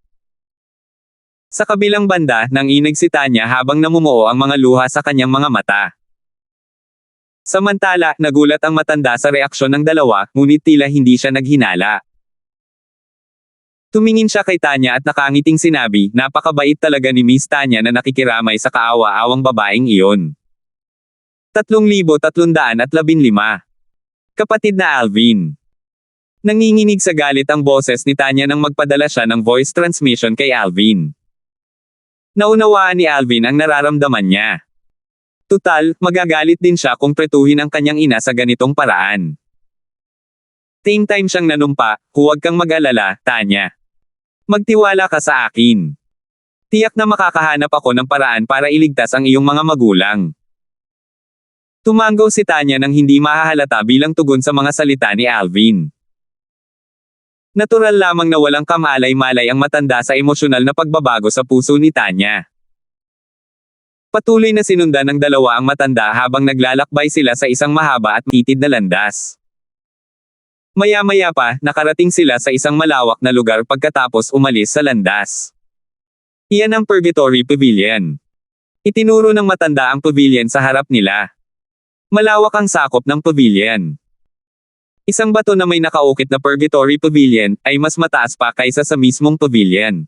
Sa kabilang banda, nanginig si Tanya habang namumuo ang mga luha sa kanyang mga mata. Samantala, nagulat ang matanda sa reaksyon ng dalawa, ngunit tila hindi siya naghinala. Tumingin siya kay Tanya at nakangiting sinabi, napakabait talaga ni Miss Tanya na nakikiramay sa kaawa-awang babaeng iyon. 3,315. Kapatid na Alvin. Nanginginig sa galit ang boses ni Tanya nang magpadala siya ng voice transmission kay Alvin. Naunawaan ni Alvin ang nararamdaman niya. Tutal, magagalit din siya kung pretuhin ang kanyang ina sa ganitong paraan. Same time siyang nanumpa, huwag kang mag-alala, Tanya. Magtiwala ka sa akin. Tiyak na makakahanap ako ng paraan para iligtas ang iyong mga magulang. Tumango si Tanya nang hindi mahahalata bilang tugon sa mga salita ni Alvin. Natural lamang na walang kamalay-malay ang matanda sa emosyonal na pagbabago sa puso ni Tanya. Patuloy na sinundan ng dalawa ang matanda habang naglalakbay sila sa isang mahaba at matitid na landas. Maya-maya pa, nakarating sila sa isang malawak na lugar pagkatapos umalis sa landas. Iyan ang Purgatory Pavilion. Itinuro ng matanda ang pavilion sa harap nila. Malawak ang sakop ng pavilion. Isang bato na may nakaukit na Purgatory Pavilion ay mas mataas pa kaysa sa mismong pavilion.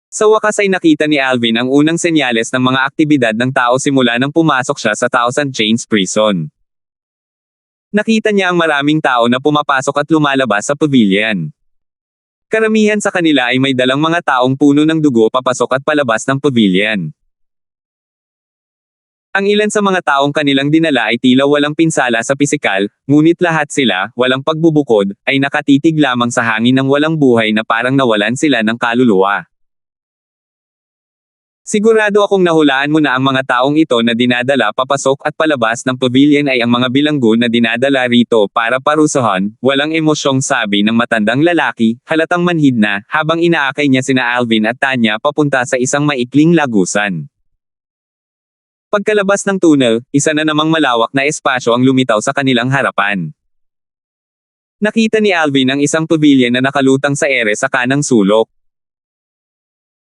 Sa wakas ay nakita ni Alvin ang unang senyales ng mga aktibidad ng tao simula nang pumasok siya sa Thousand Chains Prison. Nakita niya ang maraming tao na pumapasok at lumalabas sa pavilion. Karamihan sa kanila ay may dalang mga taong puno ng dugo papasok at palabas ng pavilion. Ang ilan sa mga taong kanilang dinala ay tila walang pinsala sa pisikal, ngunit lahat sila, walang pagbubukod, ay nakatitig lamang sa hangin ng walang buhay na parang nawalan sila ng kaluluwa. Sigurado akong nahulaan mo na ang mga taong ito na dinadala papasok at palabas ng pavilion ay ang mga bilanggo na dinadala rito para parusahan, walang emosyong sabi ng matandang lalaki, halatang manhid na, habang inaakay niya sina Alvin at Tanya papunta sa isang maikling lagusan. Pagkalabas ng tunnel, isa na namang malawak na espasyo ang lumitaw sa kanilang harapan. Nakita ni Alvin ang isang pavilion na nakalutang sa ere sa kanang sulok.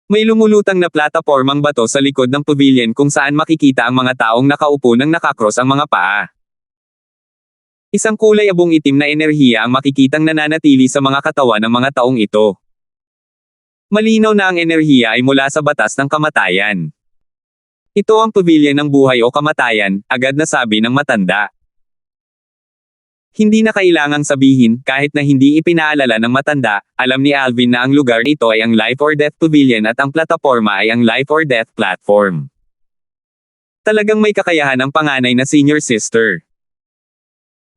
May lumulutang na platapormang bato sa likod ng pavilion kung saan makikita ang mga taong nakaupo nang nakakross ang mga paa. Isang kulay abong itim na enerhiya ang makikitang nananatili sa mga katawan ng mga taong ito. Malinaw na ang enerhiya ay mula sa batas ng kamatayan. Ito ang pavilion ng buhay o kamatayan, agad na sabi ng matanda. Hindi na kailangang sabihin, kahit na hindi ipinaalala ng matanda, alam ni Alvin na ang lugar ito ay ang Life or Death Pavilion at ang plataporma ay ang Life or Death Platform. Talagang may kakayahan ang panganay na senior sister.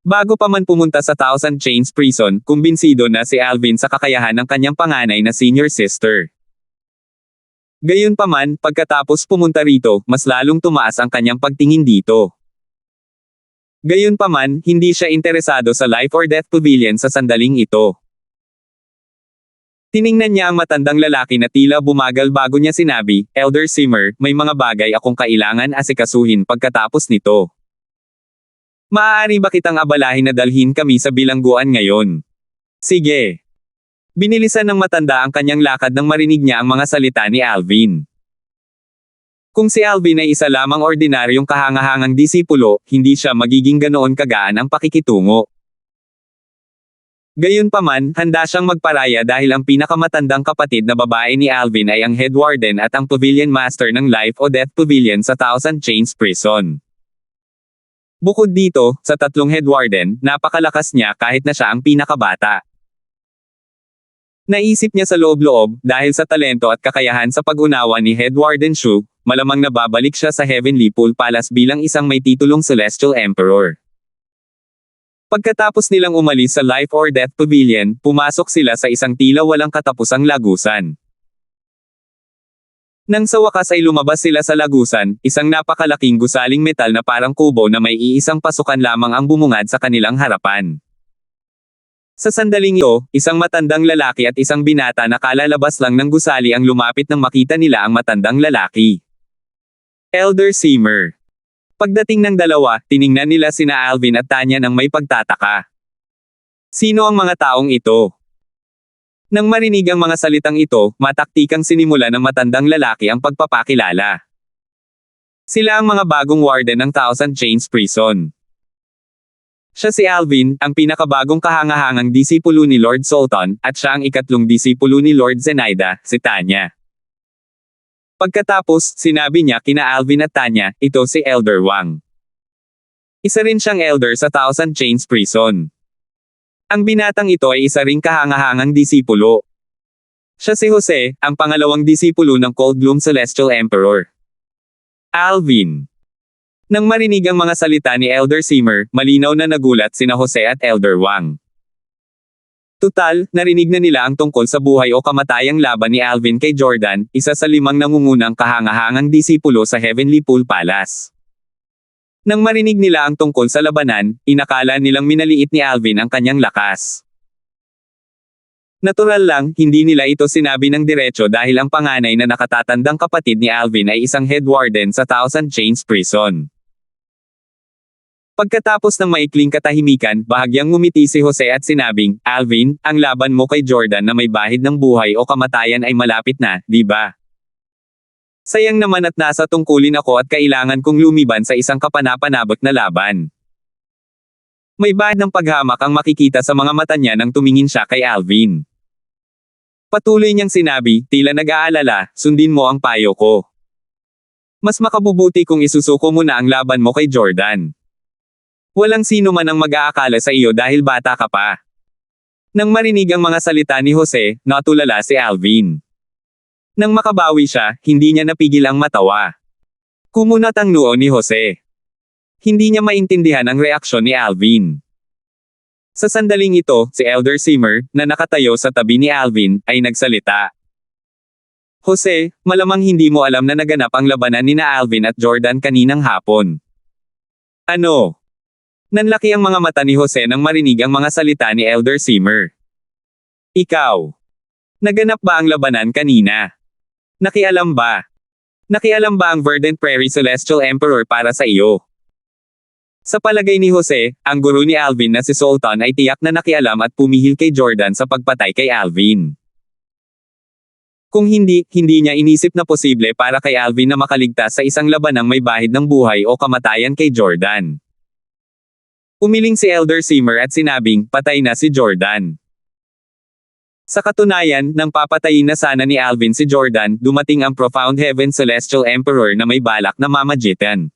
Bago pa man pumunta sa Thousand Chains Prison, kumbinsido na si Alvin sa kakayahan ng kanyang panganay na senior sister. Gayunpaman, pagkatapos pumunta rito, mas lalong tumaas ang kanyang pagtingin dito. Gayunpaman, hindi siya interesado sa life or death pavilion sa sandaling ito. Tiningnan niya ang matandang lalaki na tila bumagal bago niya sinabi, Elder Simmer, may mga bagay akong kailangan asikasuhin pagkatapos nito. Maaari ba kitang abalahin na dalhin kami sa bilangguan ngayon? Sige. Binilisan ng matanda ang kanyang lakad nang marinig niya ang mga salita ni Alvin. Kung si Alvin ay isa lamang ordinaryong kahangahangang disipulo, hindi siya magiging ganoon kagaan ang pakikitungo. Gayunpaman, handa siyang magparaya dahil ang pinakamatandang kapatid na babae ni Alvin ay ang head warden at ang pavilion master ng Life o Death Pavilion sa Thousand Chains Prison. Bukod dito, sa tatlong head warden, napakalakas niya kahit na siya ang pinakabata. Naisip niya sa loob-loob, dahil sa talento at kakayahan sa pag-unawa ni Head Warden Shu, malamang na babalik siya sa Heavenly Pool Palace bilang isang may titulong Celestial Emperor. Pagkatapos nilang umalis sa Life or Death Pavilion, pumasok sila sa isang tila walang katapusang lagusan. Nang sa wakas ay lumabas sila sa lagusan, isang napakalaking gusaling metal na parang kubo na may iisang pasukan lamang ang bumungad sa kanilang harapan. Sa sandaling ito, isang matandang lalaki at isang binata na kalalabas lang ng gusali ang lumapit nang makita nila ang matandang lalaki. Elder Simmer. Pagdating ng dalawa, tiningnan nila sina Alvin at Tanya nang may pagtataka. Sino ang mga taong ito? Nang marinig ang mga salitang ito, mataktikang sinimula ng matandang lalaki ang pagpapakilala. Sila ang mga bagong warden ng Thousand Chains Prison. Siya si Alvin, ang pinakabagong kahangahangang disipulo ni Lord Sultan, at siya ang ikatlong disipulo ni Lord Zenaida, si Tanya. Pagkatapos, sinabi niya kina Alvin at Tanya, ito si Elder Wang. Isa rin siyang elder sa Thousand Chains Prison. Ang binatang ito ay isa ring kahangahangang disipulo. Siya si Jose, ang pangalawang disipulo ng Cold Gloom Celestial Emperor. Alvin. Nang marinig ang mga salita ni Elder Simmer, malinaw na nagulat sina Jose at Elder Wang. Tutal, narinig na nila ang tungkol sa buhay o kamatayang laban ni Alvin kay Jordan, isa sa 5 nangungunang kahangahangang disipulo sa Heavenly Pool Palace. Nang marinig nila ang tungkol sa labanan, inakala nilang minaliit ni Alvin ang kanyang lakas. Natural lang, hindi nila ito sinabi ng diretso dahil ang panganay na nakatatandang kapatid ni Alvin ay isang head warden sa Thousand Chains Prison. Pagkatapos ng maikling katahimikan, bahagyang ngumiti si Jose at sinabing, Alvin, ang laban mo kay Jordan na may bahid ng buhay o kamatayan ay malapit na, di ba? Sayang naman at nasa tungkulin ako at kailangan kong lumiban sa isang kapanapanabot na laban. May bahid ng paghamak ang makikita sa mga mata niya nang tumingin siya kay Alvin. Patuloy niyang sinabi, tila nag-aalala, sundin mo ang payo ko. Mas makabubuti kung isusuko mo na ang laban mo kay Jordan. Walang sino man ang mag-aakala sa iyo dahil bata ka pa. Nang marinig ang mga salita ni Jose, natulala si Alvin. Nang makabawi siya, hindi niya napigil ang matawa. Kumunat ang noo ni Jose. Hindi niya maintindihan ang reaksyon ni Alvin. Sa sandaling ito, si Elder Simmer, na nakatayo sa tabi ni Alvin, ay nagsalita. Jose, malamang hindi mo alam na naganap ang labanan ni na Alvin at Jordan kaninang hapon. Ano? Nanlaki ang mga mata ni Jose nang marinig ang mga salita ni Elder Simmer. Ikaw. Naganap ba ang labanan kanina? Nakialam ba? Nakialam ba ang Verdant Prairie Celestial Emperor para sa iyo? Sa palagay ni Jose, ang guro ni Alvin na si Sultan ay tiyak na nakialam at pumihil kay Jordan sa pagpatay kay Alvin. Kung hindi niya inisip na posible para kay Alvin na makaligtas sa isang labanang may bahid ng buhay o kamatayan kay Jordan. Umiling si Elder Simmer at sinabing, patay na si Jordan. Sa katunayan, nang papatayin na sana ni Alvin si Jordan, dumating ang Profound Heaven Celestial Emperor na may balak na mamagitan.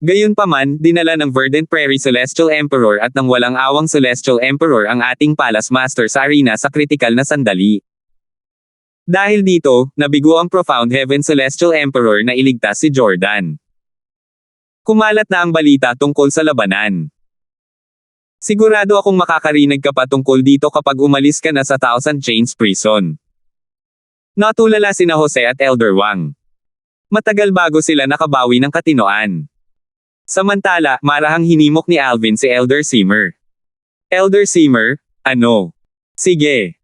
Gayunpaman, dinala ng Verdant Prairie Celestial Emperor at ng walang awang Celestial Emperor ang ating Palace Master sa arena sa kritikal na sandali. Dahil dito, nabigo ang Profound Heaven Celestial Emperor na iligtas si Jordan. Kumalat na ang balita tungkol sa labanan. Sigurado akong makakarinig ka pa tungkol dito kapag umalis ka na sa Thousand Chains Prison. Natulala sina Jose at Elder Wang. Matagal bago sila nakabawi ng katinoan. Samantala, marahang hinimok ni Alvin si Elder Seymour. Elder Seymour, ano? Sige.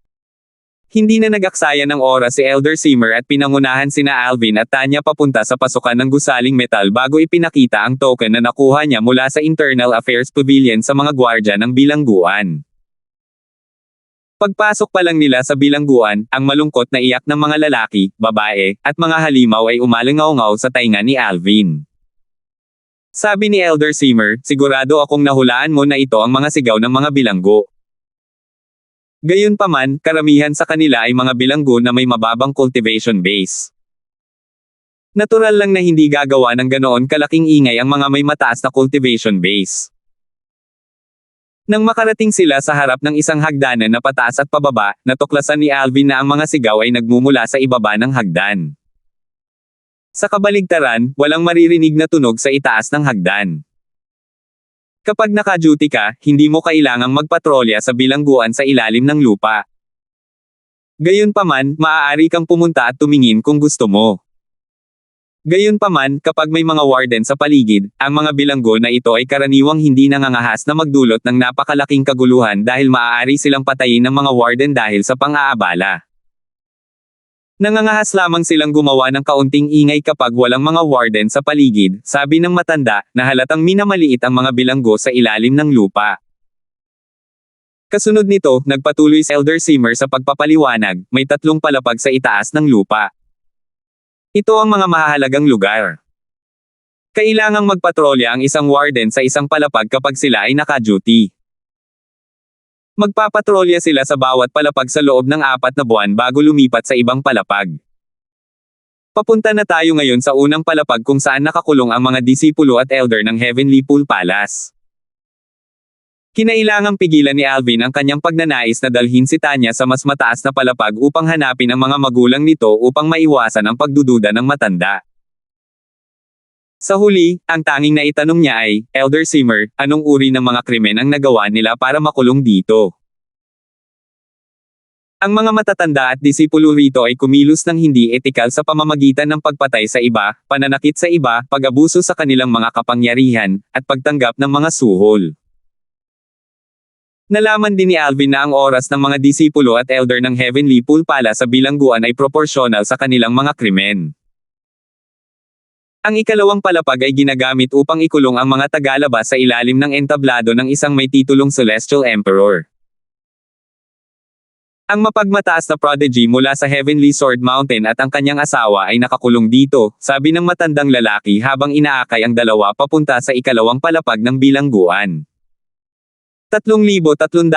Hindi na nag-aksaya ng oras si Elder Seymour at pinangunahan sina Alvin at Tanya papunta sa pasukan ng gusaling metal bago ipinakita ang token na nakuha niya mula sa Internal Affairs Pavilion sa mga gwardya ng bilangguan. Pagpasok pa lang nila sa bilangguan, ang malungkot na iyak ng mga lalaki, babae, at mga halimaw ay umalingaw-ngaw sa tainga ni Alvin. Sabi ni Elder Seymour, sigurado akong nahulaan mo na ito ang mga sigaw ng mga bilanggo. Gayunpaman, karamihan sa kanila ay mga bilanggo na may mababang cultivation base. Natural lang na hindi gagawa ng ganoon kalaking ingay ang mga may mataas na cultivation base. Nang makarating sila sa harap ng isang hagdanan na pataas at pababa, natuklasan ni Alvin na ang mga sigaw ay nagmumula sa ibaba ng hagdan. Sa kabaligtaran, walang maririnig na tunog sa itaas ng hagdan. Kapag naka-duty ka, hindi mo kailangang magpatrolya sa bilangguan sa ilalim ng lupa. Gayunpaman, maaari kang pumunta at tumingin kung gusto mo. Gayunpaman, kapag may mga warden sa paligid, ang mga bilanggo na ito ay karaniwang hindi nangangahas na magdulot ng napakalaking kaguluhan dahil maaari silang patayin ng mga warden dahil sa pang-aabala. Nangangahas lamang silang gumawa ng kaunting ingay kapag walang mga warden sa paligid, sabi ng matanda, na halatang minamaliit ang mga bilanggo sa ilalim ng lupa. Kasunod nito, nagpatuloy si Elder Seymour sa pagpapaliwanag, may 3 palapag sa itaas ng lupa. Ito ang mga mahahalagang lugar. Kailangang magpatrolya ang isang warden sa isang palapag kapag sila ay naka-duty. Magpapatrolya sila sa bawat palapag sa loob ng 4 na buwan bago lumipat sa ibang palapag. Papunta na tayo ngayon sa unang palapag kung saan nakakulong ang mga disipulo at elder ng Heavenly Pool Palace. Kinailangang pigilan ni Alvin ang kanyang pagnanais na dalhin si Tanya sa mas mataas na palapag upang hanapin ang mga magulang nito upang maiwasan ang pagdududa ng matanda. Sa huli, ang tanging naitanong niya ay, Elder Seymour, anong uri ng mga krimen ang nagawa nila para makulong dito? Ang mga matatanda at disipulo rito ay kumilos ng hindi etikal sa pamamagitan ng pagpatay sa iba, pananakit sa iba, pag-abuso sa kanilang mga kapangyarihan, at pagtanggap ng mga suhol. Nalaman din ni Alvin na ang oras ng mga disipulo at elder ng Heavenly Pool Palace sa bilangguan ay proporsyonal sa kanilang mga krimen. Ang ikalawang palapag ay ginagamit upang ikulong ang mga tagalabas sa ilalim ng entablado ng isang may titulong Celestial Emperor. Ang mapagmataas na prodigy mula sa Heavenly Sword Mountain at ang kanyang asawa ay nakakulong dito, sabi ng matandang lalaki habang inaakay ang dalawa papunta sa ikalawang palapag ng bilangguan. 3,316.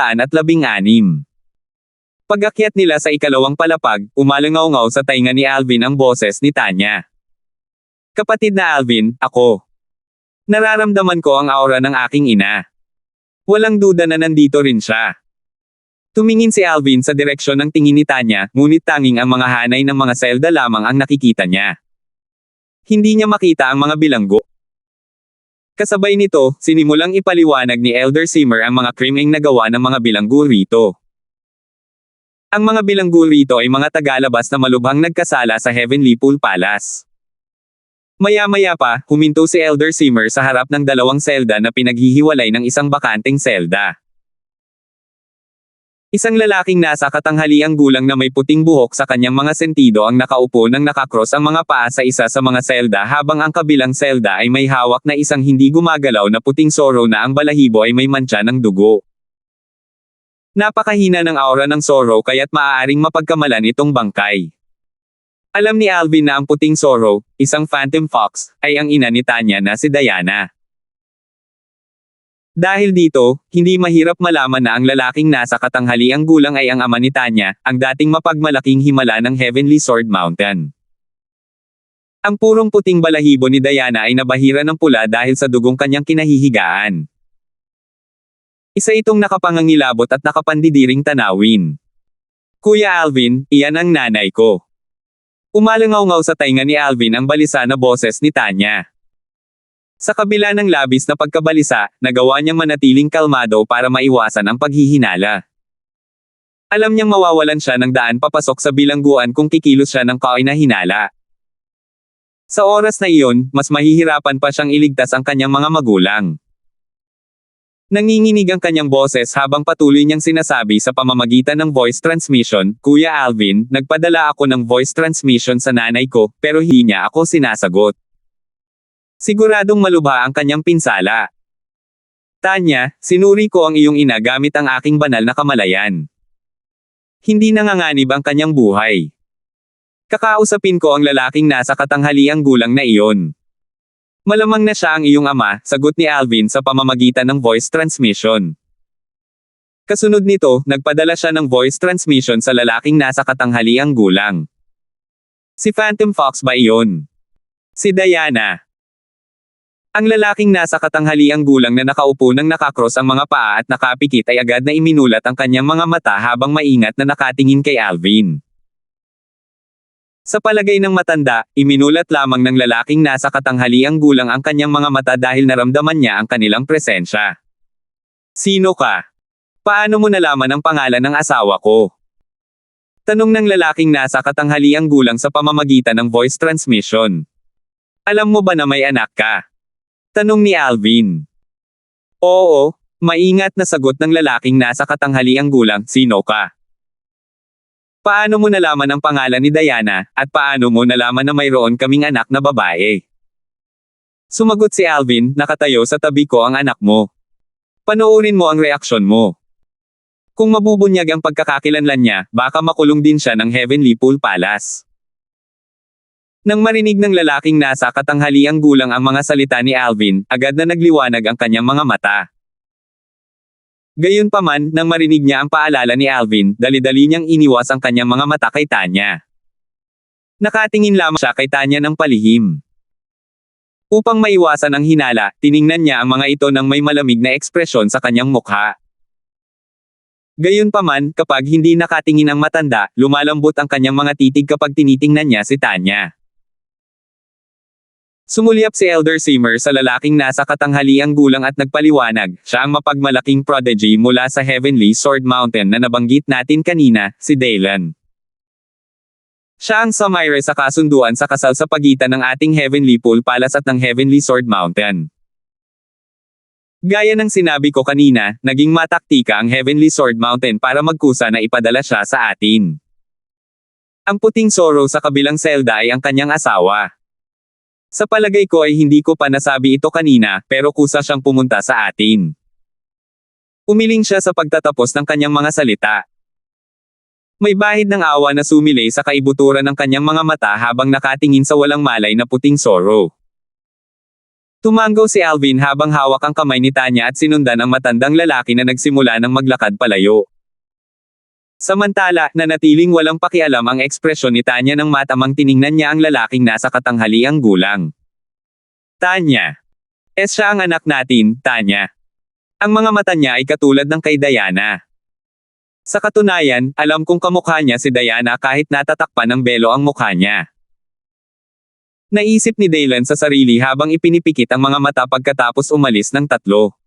Pag-akyat nila sa ikalawang palapag, umalangaw-ngaw sa tainga ni Alvin ang boses ni Tanya. Kapatid na Alvin, ako. Nararamdaman ko ang aura ng aking ina. Walang duda na nandito rin siya. Tumingin si Alvin sa direksyon ng tingin ni Tanya, ngunit tanging ang mga hanay ng mga selda lamang ang nakikita niya. Hindi niya makita ang mga bilanggo. Kasabay nito, sinimulang ipaliwanag ni Elder Seymour ang mga krimeng nagawa ng mga bilanggo rito. Ang mga bilanggo rito ay mga tagalabas na malubhang nagkasala sa Heavenly Pool Palace. Maya-maya pa, huminto si Elder Seymour sa harap ng 2 selda na pinaghihiwalay ng isang bakanteng selda. Isang lalaking nasa katanghaliang gulang na may puting buhok sa kanyang mga sentido ang nakaupo nang nakakross ang mga paa sa isa sa mga selda habang ang kabilang selda ay may hawak na isang hindi gumagalaw na puting Zorro na ang balahibo ay may mantsa ng dugo. Napakahina ng aura ng Zorro kaya't maaaring mapagkamalan itong bangkay. Alam ni Alvin na ang puting Zorro, isang Phantom Fox, ay ang ina ni Tanya na si Diana. Dahil dito, hindi mahirap malaman na ang lalaking nasa katanghaliang gulang ay ang ama ni Tanya, ang dating mapagmalaking himala ng Heavenly Sword Mountain. Ang purong puting balahibo ni Diana ay nabahira ng pula dahil sa dugong kanyang kinahihigaan. Isa itong nakapangangilabot at nakapandidiring tanawin. Kuya Alvin, iyan ang nanay ko. Umalangaw-ngaw sa tainga ni Alvin ang balisa na boses ni Tanya. Sa kabila ng labis na pagkabalisa, nagawa niyang manatiling kalmado para maiwasan ang paghihinala. Alam niyang mawawalan siya ng daan papasok sa bilangguan kung kikilos siya ng kainahinala. Sa oras na iyon, mas mahihirapan pa siyang iligtas ang kanyang mga magulang. Nanginginig ang kanyang boses habang patuloy niyang sinasabi sa pamamagitan ng voice transmission, "Kuya Alvin, nagpadala ako ng voice transmission sa nanay ko, pero hindi niya ako sinasagot." Siguradong malubha ang kanyang pinsala. "Tanya, sinuri ko ang iyong ina gamit ang aking banal na kamalayan. Hindi nanganganib ang kanyang buhay. Kakausapin ko ang lalaking nasa katanghaliang gulang na iyon. Malamang na siya ang iyong ama," sagot ni Alvin sa pamamagitan ng voice transmission. Kasunod nito, nagpadala siya ng voice transmission sa lalaking nasa katanghaliang gulang. Si Phantom Fox ba iyon? Si Diana. Ang lalaking nasa katanghaliang gulang na nakaupo nang nakakross ang mga paa at nakapikit ay agad na iminulat ang kanyang mga mata habang maingat na nakatingin kay Alvin. Sa palagay ng matanda, iminulat lamang ng lalaking nasa katanghaliang gulang ang kanyang mga mata dahil naramdaman niya ang kanilang presensya. "Sino ka? Paano mo nalaman ang pangalan ng asawa ko?" Tanong ng lalaking nasa katanghaliang gulang sa pamamagitan ng voice transmission. "Alam mo ba na may anak ka?" Tanong ni Alvin. "Oo," maingat na sagot ng lalaking nasa katanghaliang gulang, "Sino ka? Paano mo nalaman ang pangalan ni Diana, at paano mo nalaman na mayroon kaming anak na babae?" Sumagot si Alvin, "Nakatayo sa tabi ko ang anak mo. Panoorin mo ang reaksyon mo. Kung mabubunyag ang pagkakakilanlan niya, baka makulong din siya ng Heavenly Pool Palace." Nang marinig ng lalaking nasa katanghaliang gulang ang mga salita ni Alvin, agad na nagliwanag ang kanyang mga mata. Gayunpaman, nang marinig niya ang paalala ni Alvin, dali-dali niyang iniwas ang kanyang mga mata kay Tanya. Nakatingin lamang siya kay Tanya ng palihim. Upang maiwasan ang hinala, tiningnan niya ang mga ito ng may malamig na ekspresyon sa kanyang mukha. Gayunpaman, kapag hindi nakatingin ang matanda, lumalambot ang kanyang mga titig kapag tinitingnan niya si Tanya. Sumulyap si Elder Simmer sa lalaking nasa katanghaliang gulang at nagpaliwanag, siya ang mapagmalaking prodigy mula sa Heavenly Sword Mountain na nabanggit natin kanina, si Daylan. Siya ang sumire sa kasunduan sa kasal sa pagitan ng ating Heavenly Pool Palace at ng Heavenly Sword Mountain. Gaya ng sinabi ko kanina, naging mataktika ang Heavenly Sword Mountain para magkusa na ipadala siya sa atin. Ang puting Sorrow sa kabilang selda ay ang kanyang asawa. Sa palagay ko ay hindi ko pa nasabi ito kanina, pero kusa siyang pumunta sa atin. Umiling siya sa pagtatapos ng kanyang mga salita. May bahid ng awa na sumilay sa kaibuturan ng kanyang mga mata habang nakatingin sa walang malay na puting Sorrow. Tumanggaw si Alvin habang hawak ang kamay ni Tanya at sinundan ang matandang lalaki na nagsimula ng maglakad palayo. Samantala, nanatiling walang pakialam ang ekspresyon ni Tanya nang matamang tiningnan niya ang lalaking nasa katanghaliang gulang. "Tanya. Siya ang anak natin, Tanya. Ang mga mata niya ay katulad ng kay Diana. Sa katunayan, alam kong kamukha niya si Diana kahit natatakpan ng belo ang mukha niya." Naisip ni Daylan sa sarili habang ipinipikit ang mga mata pagkatapos umalis ng tatlo.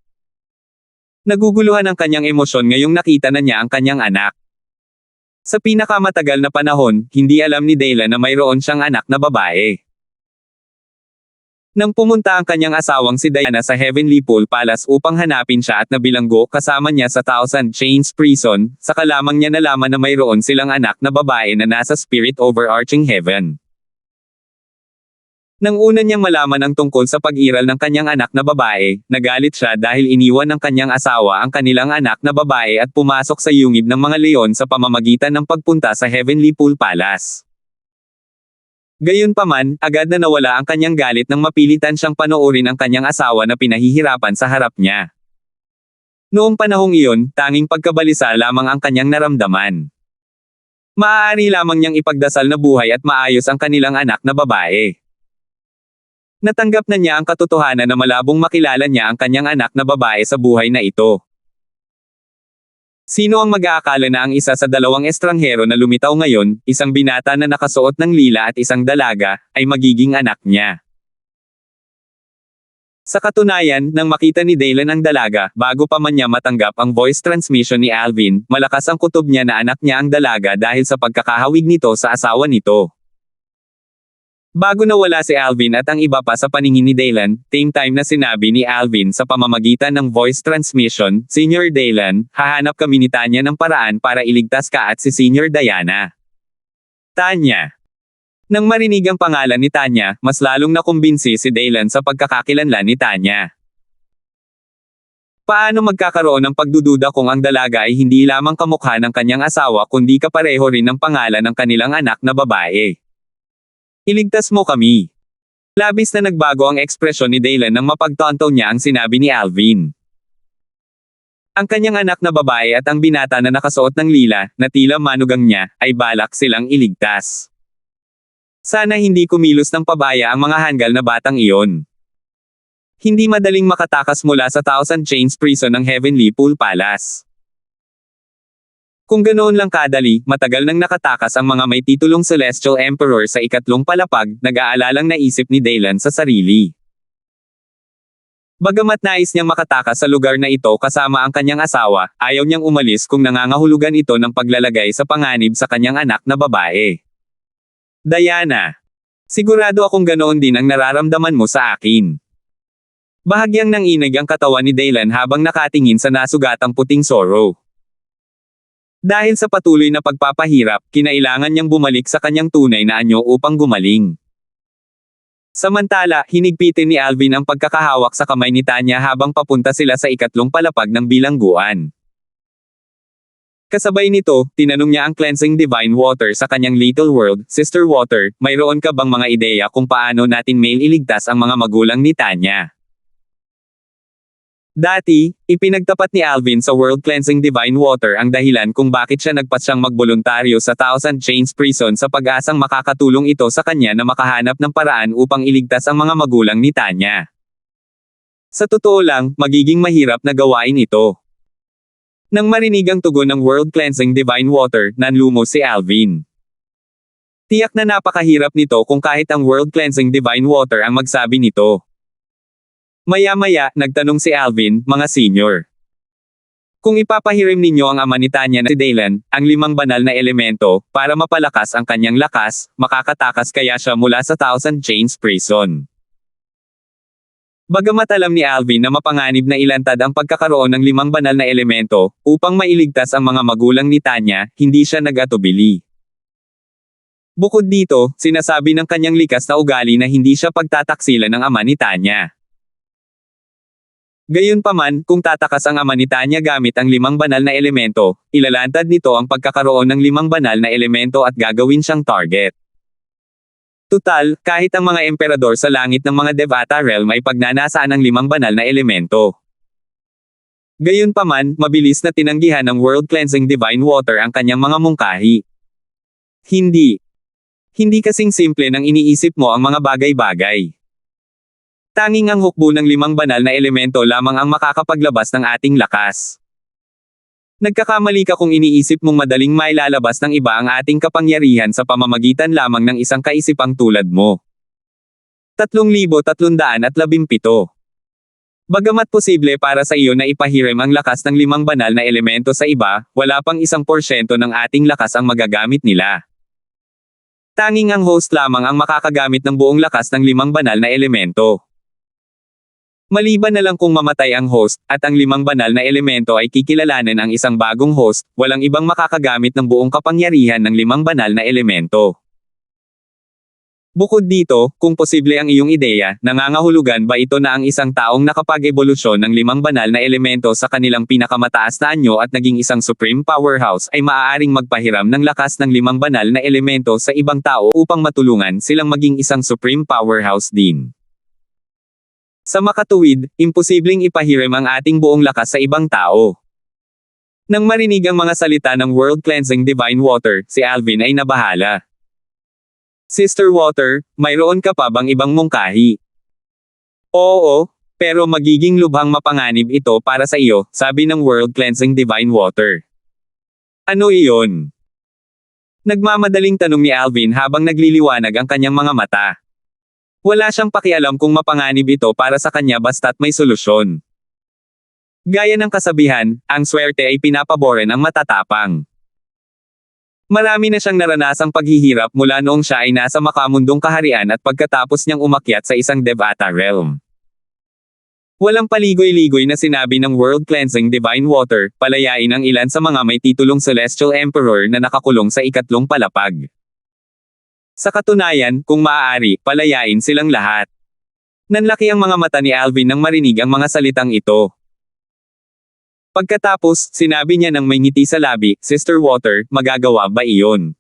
Naguguluhan ang kanyang emosyon ngayong nakita na niya ang kanyang anak. Sa pinakamatagal na panahon, hindi alam ni Daylan na mayroon siyang anak na babae. Nang pumunta ang kanyang asawang si Diana sa Heavenly Pool Palace upang hanapin siya at nabilanggo kasama niya sa Thousand Chains Prison, saka lamang niya nalaman na mayroon silang anak na babae na nasa Spirit Overarching Heaven. Nang una niyang malaman ang tungkol sa pag-iral ng kanyang anak na babae, nagalit siya dahil iniwan ng kanyang asawa ang kanilang anak na babae at pumasok sa yungib ng mga leon sa pamamagitan ng pagpunta sa Heavenly Pool Palace. Gayunpaman, agad na nawala ang kanyang galit nang mapilitan siyang panoorin ang kanyang asawa na pinahihirapan sa harap niya. Noong panahong iyon, tanging pagkabalisa lamang ang kanyang naramdaman. Maaari lamang niyang ipagdasal na buhay at maayos ang kanilang anak na babae. Natanggap na niya ang katotohanan na malabong makilala niya ang kanyang anak na babae sa buhay na ito. Sino ang mag-aakala na ang isa sa dalawang estranghero na lumitaw ngayon, isang binata na nakasuot ng lila at isang dalaga, ay magiging anak niya? Sa katunayan, nang makita ni Dylan ang dalaga, bago pa man niya matanggap ang voice transmission ni Alvin, malakas ang kutob niya na anak niya ang dalaga dahil sa pagkakahawig nito sa asawa nito. Bago nawala si Alvin at ang iba pa sa paningin ni Dylan, same time na sinabi ni Alvin sa pamamagitan ng voice transmission, Senior Dylan, hahanap kami ni Tanya ng paraan para iligtas ka at si Senior Diana. Tanya. Nang marinig ang pangalan ni Tanya, mas lalong nakumbinsi si Dylan sa pagkakakilanlan ni Tanya. Paano magkakaroon ng pagdududa kung ang dalaga ay hindi lamang kamukha ng kanyang asawa kundi kapareho rin ng pangalan ng kanilang anak na babae? Iligtas mo kami. Labis na nagbago ang ekspresyon ni Dylan nang mapagtanto niya ang sinabi ni Alvin. Ang kanyang anak na babae at ang binata na nakasuot ng lila, na tila manugang niya, ay balak silang iligtas. Sana hindi kumilos ng pabaya ang mga hanggal na batang iyon. Hindi madaling makatakas mula sa Thousand Chains Prison ng Heavenly Pool Palace. Kung ganoon lang kadali, matagal nang nakatakas ang mga may titulong Celestial Emperor sa ikatlong palapag, nag-aalalang naisip ni Dylan sa sarili. Bagamat nais niyang makatakas sa lugar na ito kasama ang kanyang asawa, ayaw niyang umalis kung nangangahulugan ito ng paglalagay sa panganib sa kanyang anak na babae. Diana. Sigurado akong ganoon din ang nararamdaman mo sa akin. Bahagyang nanginig ang katawan ni Dylan habang nakatingin sa nasugatang puting sorrow. Dahil sa patuloy na pagpapahirap, kinailangan niyang bumalik sa kanyang tunay na anyo upang gumaling. Samantala, hinigpitin ni Alvin ang pagkakahawak sa kamay ni Tanya habang papunta sila sa ikatlong palapag ng bilangguan. Kasabay nito, tinanong niya ang cleansing divine water sa kanyang little world, Sister Water, mayroon ka bang mga ideya kung paano natin iligtas ang mga magulang ni Tanya? Dati, ipinagtapat ni Alvin sa World Cleansing Divine Water ang dahilan kung bakit siya nagpasyang magboluntaryo sa Thousand Chains Prison sa pag-asang makakatulong ito sa kanya na makahanap ng paraan upang iligtas ang mga magulang ni Tanya. Sa totoo lang, magiging mahirap na gawain ito. Nang marinig ang tugon ng World Cleansing Divine Water, nanlumo si Alvin. Tiyak na napakahirap nito kung kahit ang World Cleansing Divine Water ang magsabi nito. Maya-maya, nagtanong si Alvin, mga senior. Kung ipapahirim ninyo ang ama ni Tanya na si Dylan, ang 5 banal na elemento, para mapalakas ang kanyang lakas, makakatakas kaya siya mula sa Thousand Chains Prison. Bagamat alam ni Alvin na mapanganib na ilantad ang pagkakaroon ng 5 banal na elemento, upang mailigtas ang mga magulang ni Tanya, hindi siya nag-atubili. Bukod dito, sinasabi ng kanyang likas na ugali na hindi siya pagtataksilan ng ama ni Tanya. Gayunpaman, kung tatakas ang ama ni Tanya gamit ang 5 banal na elemento, ilalantad nito ang pagkakaroon ng 5 banal na elemento at gagawin siyang target. Tutal, kahit ang mga emperador sa langit ng mga Devata realm ay pagnanasaan ng 5 banal na elemento. Gayunpaman, mabilis na tinanggihan ng World Cleansing Divine Water ang kanyang mga mungkahi. Hindi. Hindi kasing simple nang iniisip mo ang mga bagay-bagay. Tanging ang hukbo ng 5 banal na elemento lamang ang makakapaglabas ng ating lakas. Nagkakamali ka kung iniisip mong madaling mailalabas ng iba ang ating kapangyarihan sa pamamagitan lamang ng isang kaisipang tulad mo. 3,317. Bagamat posible para sa iyo na ipahiram ang lakas ng 5 banal na elemento sa iba, wala pang 1% ng ating lakas ang magagamit nila. Tanging ang host lamang ang makakagamit ng buong lakas ng 5 banal na elemento. Maliban na lang kung mamatay ang host, at ang 5 banal na elemento ay kikilalanin ang isang bagong host, walang ibang makakagamit ng buong kapangyarihan ng 5 banal na elemento. Bukod dito, kung posible ang iyong ideya, nangangahulugan ba ito na ang isang taong nakapag-ebolusyon ng 5 banal na elemento sa kanilang pinakamataas na anyo at naging isang supreme powerhouse ay maaaring magpahiram ng lakas ng 5 banal na elemento sa ibang tao upang matulungan silang maging isang supreme powerhouse din. Sa makatuwid, imposibleng ipahiram ang ating buong lakas sa ibang tao. Nang marinig ang mga salita ng World Cleansing Divine Water, si Alvin ay nabahala. Sister Water, mayroon ka pa bang ibang mungkahi? Oo, pero magiging lubhang mapanganib ito para sa iyo, sabi ng World Cleansing Divine Water. Ano iyon? Nagmamadaling tanong ni Alvin habang nagliliwanag ang kanyang mga mata. Wala siyang pakialam kung mapanganib ito para sa kanya basta't may solusyon. Gaya ng kasabihan, ang swerte ay pinapaboran ang matatapang. Marami na siyang naranasang paghihirap mula noong siya ay nasa makamundong kaharian at pagkatapos niyang umakyat sa isang Devata realm. Walang paligoy-ligoy na sinabi ng World Cleansing Divine Water, palayain ang ilan sa mga may titulong Celestial Emperor na nakakulong sa ikatlong palapag. Sa katunayan, kung maaari, palayain silang lahat. Nanlaki ang mga mata ni Alvin nang marinig ang mga salitang ito. Pagkatapos, sinabi niya ng may ngiti sa labi, Sister Water, magagawa ba iyon?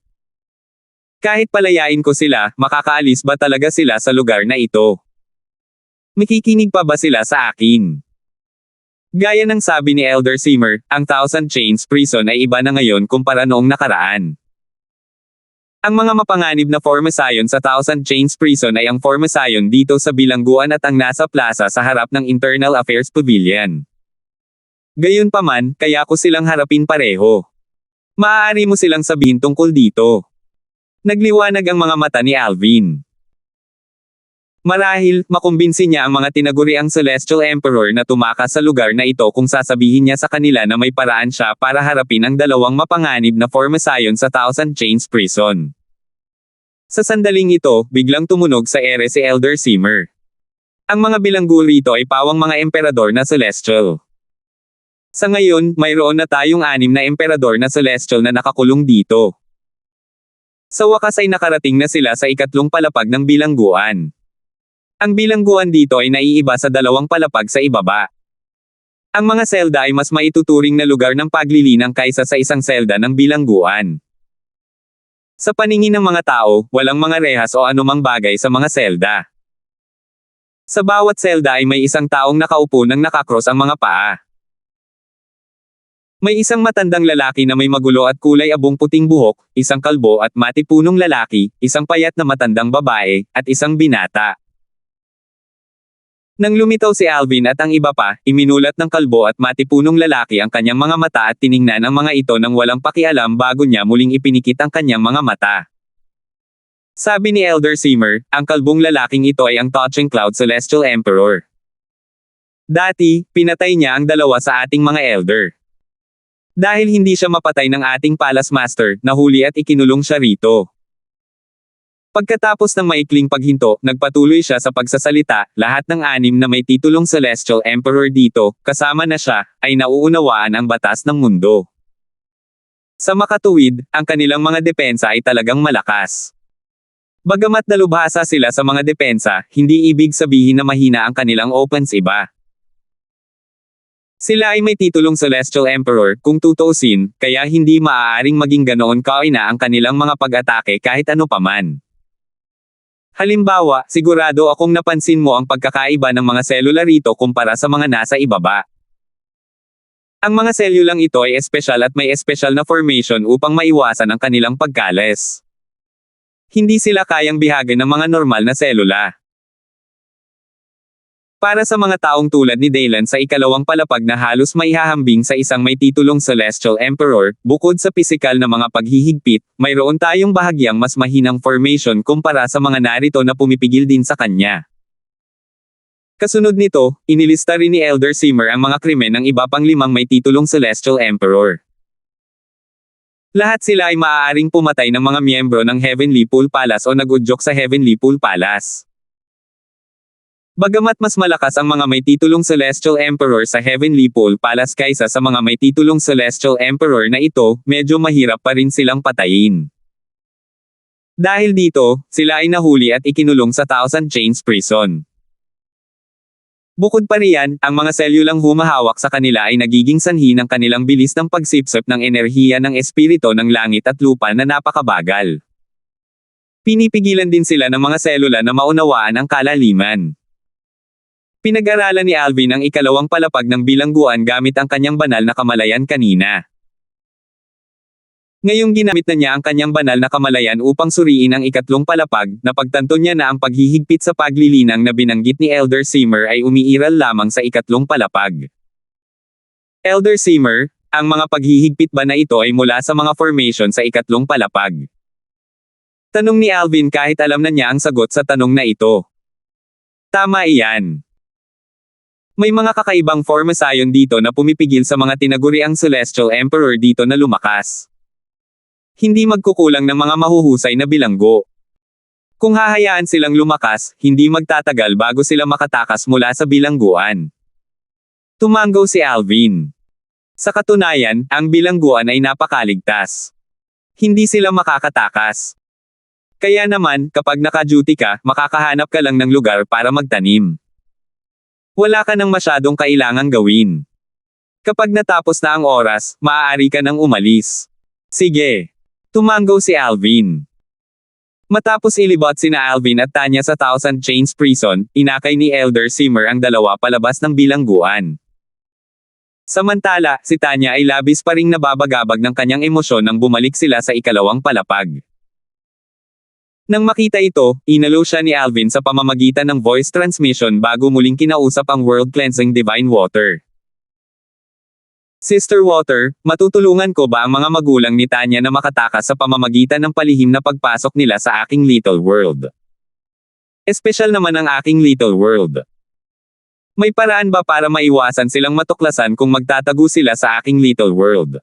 Kahit palayain ko sila, makakaalis ba talaga sila sa lugar na ito? Makikinig pa ba sila sa akin? Gaya ng sabi ni Elder Simmer, ang Thousand Chains Prison ay iba na ngayon kumpara noong nakaraan. Ang mga mapanganib na Formosayon sa Thousand Chains Prison ay ang Formosayon dito sa bilangguan at ang nasa plaza sa harap ng Internal Affairs Pavilion. Gayunpaman, kaya ko silang harapin pareho. Maaari mo silang sabihin tungkol dito. Nagliwanag ang mga mata ni Alvin. Marahil, makumbinsi niya ang mga tinaguriang Celestial Emperor na tumakas sa lugar na ito kung sasabihin niya sa kanila na may paraan siya para harapin ang dalawang mapanganib na Formosayon sa Thousand Chains Prison. Sa sandaling ito, biglang tumunog sa ere si Elder Simmer. Ang mga bilanggo rito ay pawang mga emperador na Celestial. Sa ngayon, mayroon na tayong 6 na emperador na Celestial na nakakulong dito. Sa wakas ay nakarating na sila sa ikatlong palapag ng bilangguan. Ang bilangguan dito ay naiiba sa 2 palapag sa ibaba. Ang mga selda ay mas maituturing na lugar ng paglilinang kaysa sa isang selda ng bilangguan. Sa paningin ng mga tao, walang mga rehas o anumang bagay sa mga selda. Sa bawat selda ay may isang taong nakaupo nang nakakross ang mga paa. May isang matandang lalaki na may magulo at kulay abong puting buhok, isang kalbo at matipunong lalaki, isang payat na matandang babae, at isang binata. Nang lumitaw si Alvin at ang iba pa, iminulat ng kalbo at matipunong lalaki ang kanyang mga mata at tiningnan ang mga ito nang walang pakialam bago niya muling ipinikit ang kanyang mga mata. Sabi ni Elder Simmer, ang kalbong lalaking ito ay ang Touching Cloud Celestial Emperor. Dati, pinatay niya ang 2 sa ating mga elder. Dahil hindi siya mapatay ng ating Palace Master, nahuli at ikinulong siya rito. Pagkatapos ng maikling paghinto, nagpatuloy siya sa pagsasalita, lahat ng 6 na may titulong Celestial Emperor dito, kasama na siya, ay nauunawaan ang batas ng mundo. Sa makatuwid, ang kanilang mga depensa ay talagang malakas. Bagamat dalubhasa sila sa mga depensa, hindi ibig sabihin na mahina ang kanilang offense iba. Sila ay may titulong Celestial Emperor, kung tutuusin, kaya hindi maaaring maging ganoon kaina ang kanilang mga pag-atake kahit ano paman. Halimbawa, sigurado akong napansin mo ang pagkakaiba ng mga selula rito kumpara sa mga nasa ibaba. Ang mga selulang ito ay espesyal at may espesyal na formation upang maiwasan ang kanilang pagkales. Hindi sila kayang bihagan ng mga normal na selula. Para sa mga taong tulad ni Daylan sa ikalawang palapag na halos maihahambing sa isang may titulong Celestial Emperor, bukod sa pisikal na mga paghihigpit, mayroon tayong bahagyang mas mahinang formation kumpara sa mga narito na pumipigil din sa kanya. Kasunod nito, inilista rin ni Elder Simmer ang mga krimen ng iba pang 5 may titulong Celestial Emperor. Lahat sila ay maaaring pumatay ng mga miyembro ng Heavenly Pool Palace o nagudyok sa Heavenly Pool Palace. Bagamat mas malakas ang mga may titulong Celestial Emperor sa Heavenly Pool Palace kaysa sa mga may titulong Celestial Emperor na ito, medyo mahirap pa rin silang patayin. Dahil dito, sila ay nahuli at ikinulong sa Thousand Chains Prison. Bukod pa riyan, ang mga selyulang humahawak sa kanila ay nagiging sanhi ng kanilang bilis ng pagsipsip ng enerhiya ng espirito ng langit at lupa na napakabagal. Pinipigilan din sila ng mga selula na maunawaan ang kalaliman. Pinag-aralan ni Alvin ang ikalawang palapag ng bilangguan gamit ang kanyang banal na kamalayan kanina. Ngayong ginamit na niya ang kanyang banal na kamalayan upang suriin ang ikatlong palapag, napagtanto niya na ang paghihigpit sa paglilinang na binanggit ni Elder Simmer ay umiiral lamang sa ikatlong palapag. Elder Simmer, ang mga paghihigpit ba na ito ay mula sa mga formation sa ikatlong palapag? Tanong ni Alvin kahit alam na niya ang sagot sa tanong na ito. Tama iyan. May mga kakaibang formasayon dito na pumipigil sa mga tinaguriang Celestial Emperor dito na lumakas. Hindi magkukulang ng mga mahuhusay na bilanggo. Kung hahayaan silang lumakas, hindi magtatagal bago sila makatakas mula sa bilangguan. Tumanggo si Alvin. Sa katunayan, ang bilangguan ay napakaligtas. Hindi sila makakatakas. Kaya naman, kapag naka-duty ka, makakahanap ka lang ng lugar para magtanim. Wala ka nang masyadong kailangang gawin. Kapag natapos na ang oras, maaari ka nang umalis. Sige. Tumanggo si Alvin. Matapos ilibot sina Alvin at Tanya sa Thousand Chains Prison, inakay ni Elder Simmer ang dalawa palabas ng bilangguan. Samantala, si Tanya ay labis pa ring nababagabag ng kanyang emosyon nang bumalik sila sa ikalawang palapag. Nang makita ito, inalo siya ni Alvin sa pamamagitan ng voice transmission bago muling kinausap ang world-cleansing divine water. Sister Water, matutulungan ko ba ang mga magulang ni Tanya na makatakas sa pamamagitan ng palihim na pagpasok nila sa aking little world? Espesyal naman ang aking little world. May paraan ba para maiwasan silang matuklasan kung magtatago sila sa aking little world?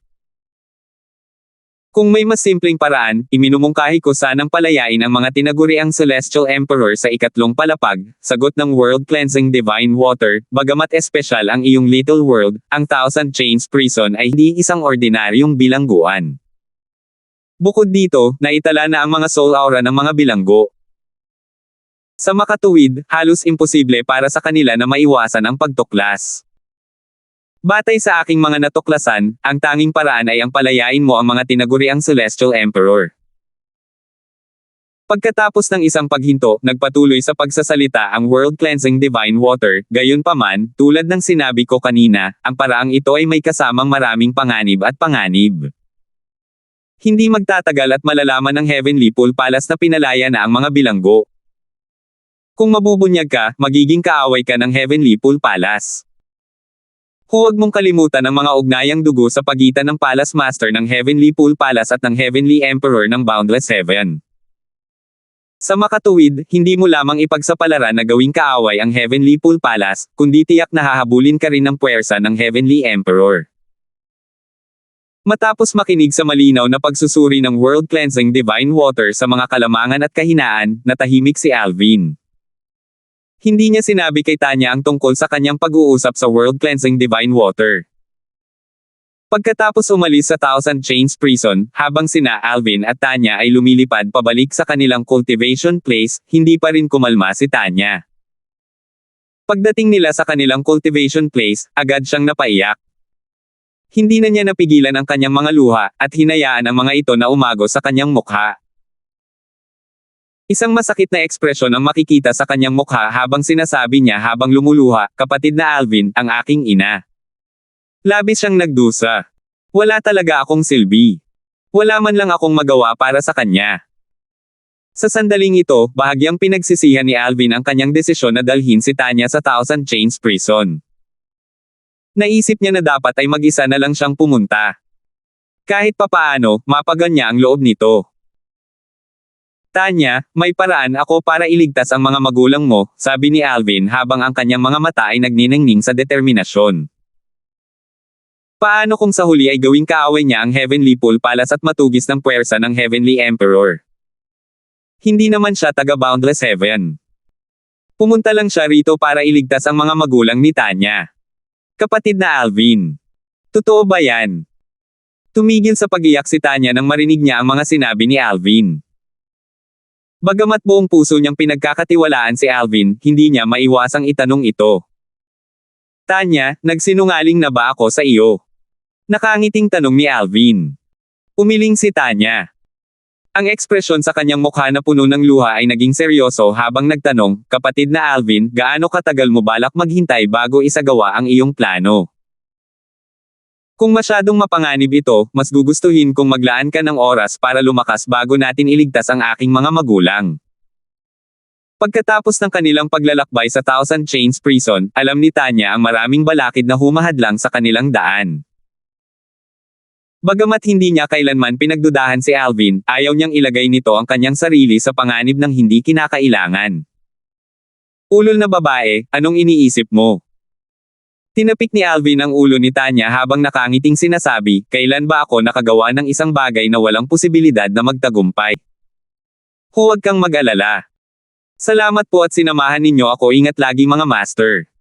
Kung may mas simpleng paraan, iminumungkahi ko sanang palayain ang mga tinaguriang Celestial Emperor sa ikatlong palapag, sagot ng world-cleansing divine water, bagamat espesyal ang iyong little world, ang Thousand Chains Prison ay hindi isang ordinaryong bilangguan. Bukod dito, naitala na ang mga soul aura ng mga bilanggo. Sa makatuwid, halos imposible para sa kanila na maiwasan ang pagtuklas. Batay sa aking mga natuklasan, ang tanging paraan ay ang palayain mo ang mga tinaguriang Celestial Emperor. Pagkatapos ng isang paghinto, nagpatuloy sa pagsasalita ang world-cleansing divine water, gayunpaman, tulad ng sinabi ko kanina, ang paraang ito ay may kasamang maraming panganib at panganib. Hindi magtatagal at malalaman ng Heavenly Pool Palace na pinalaya na ang mga bilanggo. Kung mabubunyag ka, magiging kaaway ka ng Heavenly Pool Palace. Huwag mong kalimutan ang mga ugnayang dugo sa pagitan ng Palace Master ng Heavenly Pool Palace at ng Heavenly Emperor ng Boundless Heaven. Sa makatuwid, hindi mo lamang ipagsapalaran na gawing kaaway ang Heavenly Pool Palace, kundi tiyak na hahabulin ka rin ng puwersa ng Heavenly Emperor. Matapos makinig sa malinaw na pagsusuri ng world-cleansing divine water sa mga kalamangan at kahinaan, natahimik si Alvin. Hindi niya sinabi kay Tanya ang tungkol sa kanyang pag-uusap sa world-cleansing divine water. Pagkatapos umalis sa Thousand Chains Prison, habang sina Alvin at Tanya ay lumilipad pabalik sa kanilang cultivation place, hindi pa rin kumalma si Tanya. Pagdating nila sa kanilang cultivation place, agad siyang napaiyak. Hindi na niya napigilan ang kanyang mga luha, at hinayaan ang mga ito na umagos sa kanyang mukha. Isang masakit na ekspresyon ang makikita sa kanyang mukha habang sinasabi niya habang lumuluha, "Kapatid na Alvin, ang aking ina." Labis siyang nagdusa. Wala talaga akong silbi. Wala man lang akong magawa para sa kanya. Sa sandaling ito, bahagyang pinagsisihan ni Alvin ang kanyang desisyon na dalhin si Tanya sa Thousand Chains Prison. Naisip niya na dapat ay mag-isa na lang siyang pumunta. Kahit papaano, mapagaan niya ang loob nito. "Tanya, may paraan ako para iligtas ang mga magulang mo," sabi ni Alvin habang ang kanyang mga mata ay nagniningning sa determinasyon. Paano kung sa huli ay gawing kaaway niya ang Heavenly Pool Palace at matugis ng puwersa ng Heavenly Emperor? Hindi naman siya taga-Boundless Heaven. Pumunta lang siya rito para iligtas ang mga magulang ni Tanya. Kapatid na Alvin. Totoo ba yan? Tumigil sa pag-iyak si Tanya nang marinig niya ang mga sinabi ni Alvin. Bagamat buong puso niyang pinagkakatiwalaan si Alvin, hindi niya maiwasang itanong ito. "Tanya, nagsinungaling na ba ako sa iyo?" Nakangiting tanong ni Alvin. Umiling si Tanya. Ang ekspresyon sa kanyang mukha na puno ng luha ay naging seryoso habang nagtanong, "Kapatid na Alvin, gaano katagal mo balak maghintay bago isagawa ang iyong plano?" Kung masyadong mapanganib ito, mas gugustuhin kong maglaan ka ng oras para lumakas bago natin iligtas ang aking mga magulang. Pagkatapos ng kanilang paglalakbay sa Thousand Chains Prison, alam ni Tanya ang maraming balakid na humahadlang sa kanilang daan. Bagamat hindi niya kailanman pinagdudahan si Alvin, ayaw niyang ilagay nito ang kanyang sarili sa panganib ng hindi kinakailangan. Ulol na babae, anong iniisip mo? Tinapik ni Alvin ang ulo ni Tanya habang nakangiting sinasabi, kailan ba ako nakagawa ng isang bagay na walang posibilidad na magtagumpay? Huwag kang mag-alala. Salamat po at sinamahan ninyo ako, ingat lagi mga master.